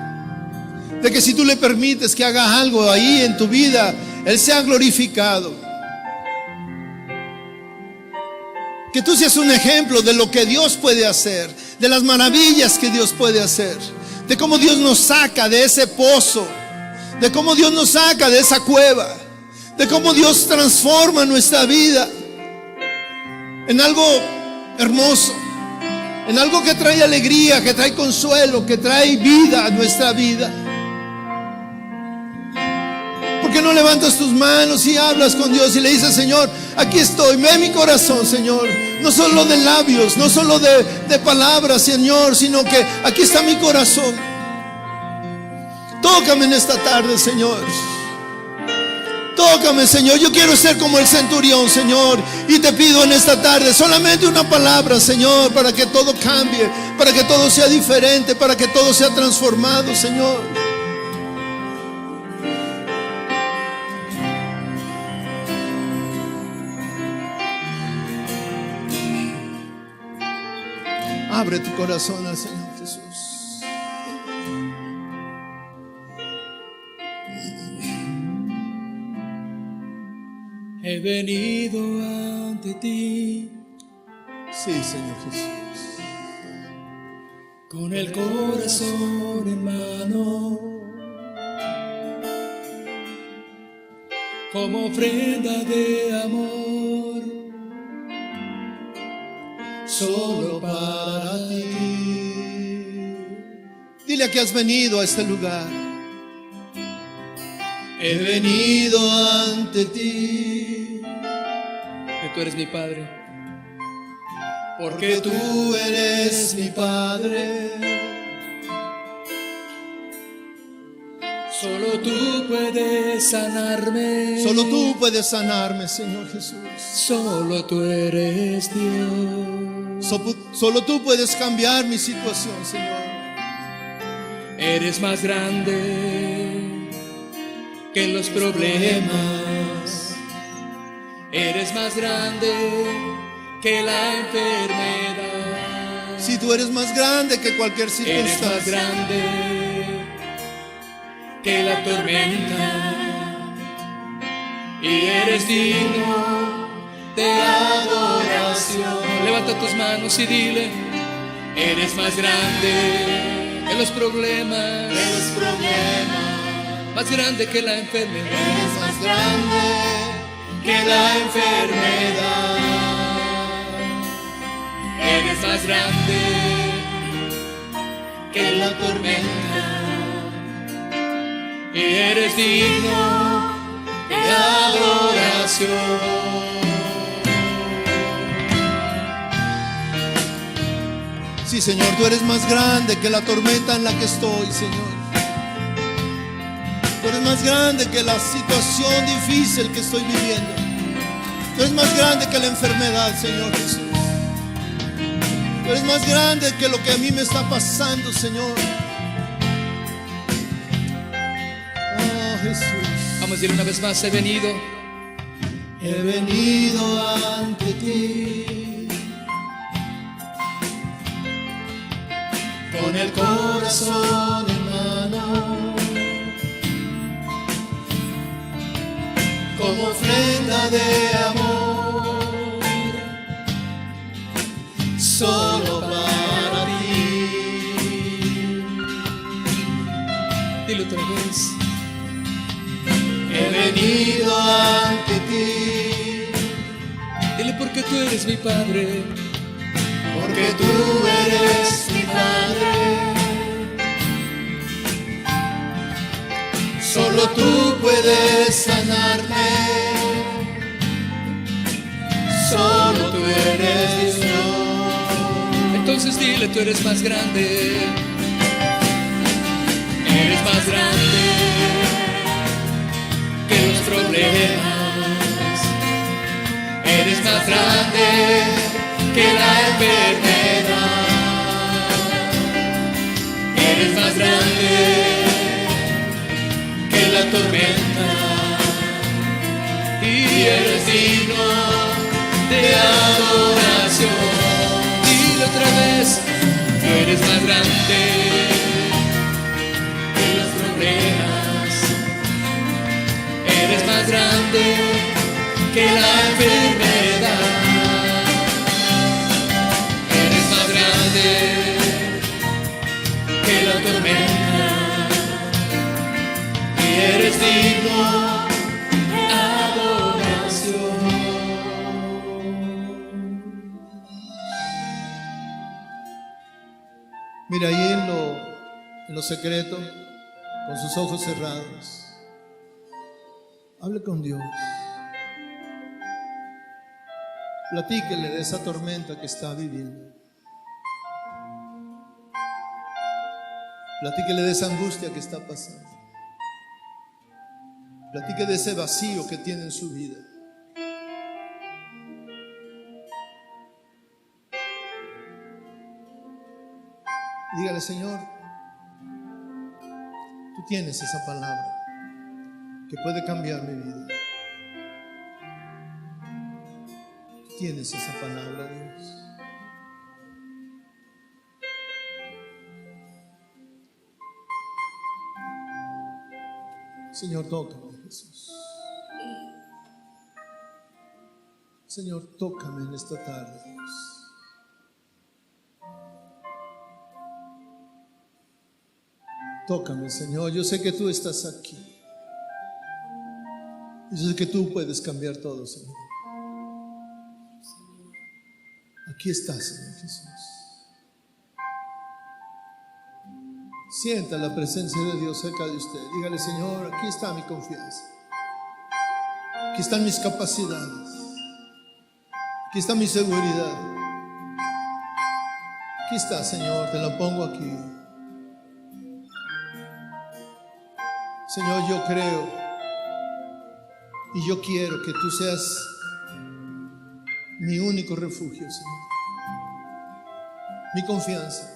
De que si tú le permites que haga algo ahí en tu vida, Él sea glorificado. Que tú seas un ejemplo de lo que Dios puede hacer, de las maravillas que Dios puede hacer, de cómo Dios nos saca de ese pozo, de cómo Dios nos saca de esa cueva, de cómo Dios transforma nuestra vida en algo hermoso, en algo que trae alegría, que trae consuelo, que trae vida a nuestra vida. ¿Por qué no levantas tus manos y hablas con Dios y le dices: Señor, aquí estoy, ve mi corazón, Señor? No solo de labios, no solo de palabras, Señor, sino que aquí está mi corazón. Tócame en esta tarde, Señor. Tócame, Señor. Yo quiero ser como el centurión, Señor. Y te pido en esta tarde solamente una palabra, Señor, para que todo cambie, para que todo sea diferente, para que todo sea transformado, Señor. Abre tu corazón al Señor Jesús. He venido ante ti, sí, Señor Jesús, con el corazón en mano, como ofrenda de amor, solo para ti. Dile que has venido a este lugar. He venido ante ti, que tú eres mi Padre, porque tú eres mi Padre. Solo tú puedes sanarme. Solo tú puedes sanarme, Señor Jesús. Solo tú eres Dios. Solo tú puedes cambiar mi situación, Señor. Eres más grande que los problemas, eres más grande que la enfermedad. Si tú eres más grande que cualquier Eres circunstancia, más grande que la tormenta, y eres digno de adoración. Levanta tus manos y dile: eres más grande que los problemas, más grande que la enfermedad, Eres más grande que la enfermedad. Eres más grande que la tormenta, y eres digno de adoración. sí, Señor, tú eres más grande que la tormenta en la que estoy, Señor. Tú eres más grande que la situación difícil que estoy viviendo. Tú eres más grande que la enfermedad, Señor Jesús. eres más grande que lo que a mí me está pasando, Señor. Oh, Jesús. Vamos a decir una vez más, he venido ante ti con el corazón en mano, como ofrenda de amor, solo para ti. Dilo otra vez. He venido ante ti. Dile, porque tú eres mi Padre. Porque tú eres mi Padre. Solo tú puedes sanarme. Solo tú eres Dios. Entonces dile, tú eres más grande. Eres más grande que los problemas. Eres más grande que la enfermedad. Eres más grande que la tormenta. Y eres digno de adoración. Dile otra vez, tú eres más grande que los problemas. Eres más grande que la enfermedad. Eres más grande que la tormenta. Y eres digno de adoración. Mira, ahí en lo secreto, con sus ojos cerrados, hable con Dios. Platíquele de esa tormenta que está viviendo. Platíquele de esa angustia que está pasando. Platique de ese vacío que tiene en su vida. Dígale, Señor, tú tienes esa palabra que puede cambiar mi vida. Tienes esa palabra, Dios. Señor, tócame, Jesús. Señor, tócame en esta tarde, Dios. Tócame, Señor. Yo sé que tú estás aquí. Yo sé que tú puedes cambiar todo, Señor. Aquí está, Señor Jesús. Sienta la presencia de Dios cerca de usted. Dígale, Señor, aquí está mi confianza. Aquí están mis capacidades. Aquí está mi seguridad. Aquí está, Señor, te la pongo aquí. Señor, yo creo y yo quiero que tú seas mi único refugio, Señor. Mi confianza.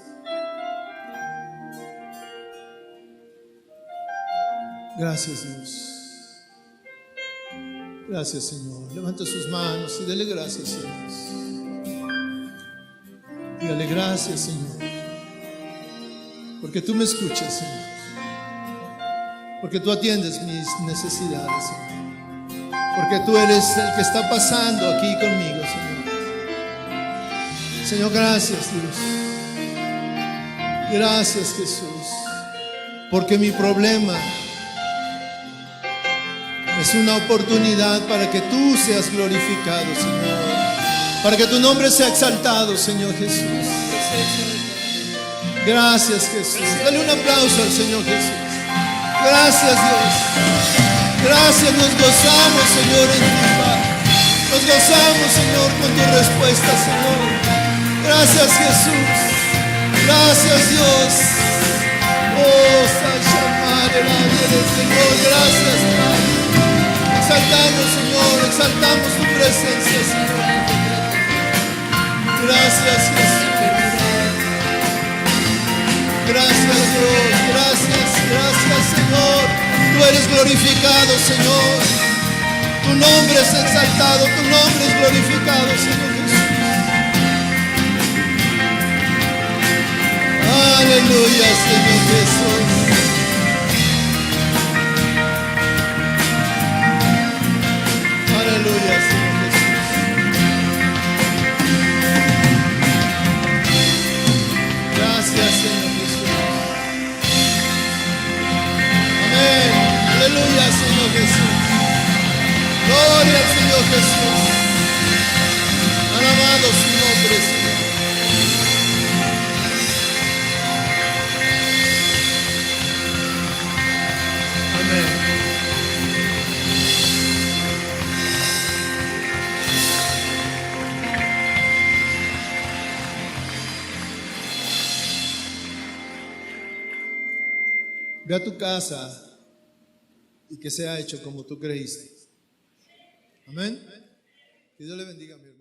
Gracias, Dios. Gracias, Señor. Levanta sus manos y dele gracias, Señor. Dígale gracias, Señor. Porque tú me escuchas, Señor. Porque tú atiendes mis necesidades, Señor. Porque tú eres el que está pasando aquí conmigo, Señor. Señor, gracias, Dios. Gracias, Jesús. Porque mi problema es una oportunidad para que tú seas glorificado, Señor. Para que tu nombre sea exaltado, Señor Jesús. Gracias, Jesús. Dale un aplauso al Señor Jesús. Gracias, Dios. Gracias, nos gozamos, Señor, en ti, Padre. Nos gozamos, Señor, con tu respuesta, Señor. Gracias, Jesús. Gracias, Dios. Oh, Sasha, Madre, del Señor. Gracias, Padre. Exaltamos, Señor, exaltamos tu presencia, Señor. Gracias, Jesús. Gracias, Dios. Gracias, gracias, Señor. Tú eres glorificado, Señor. Tu nombre es exaltado, tu nombre es glorificado, Señor Jesús. Aleluya, Señor Jesús. Aleluya, Señor Jesús. Gracias, Señor Jesús. Amén. Aleluya, Señor Jesús. Gloria al Señor Jesús. Alabado su nombre, Señor. Amén. Ve a tu casa y que sea hecho como tú creíste. Amén. Que Dios le bendiga, mi hermano.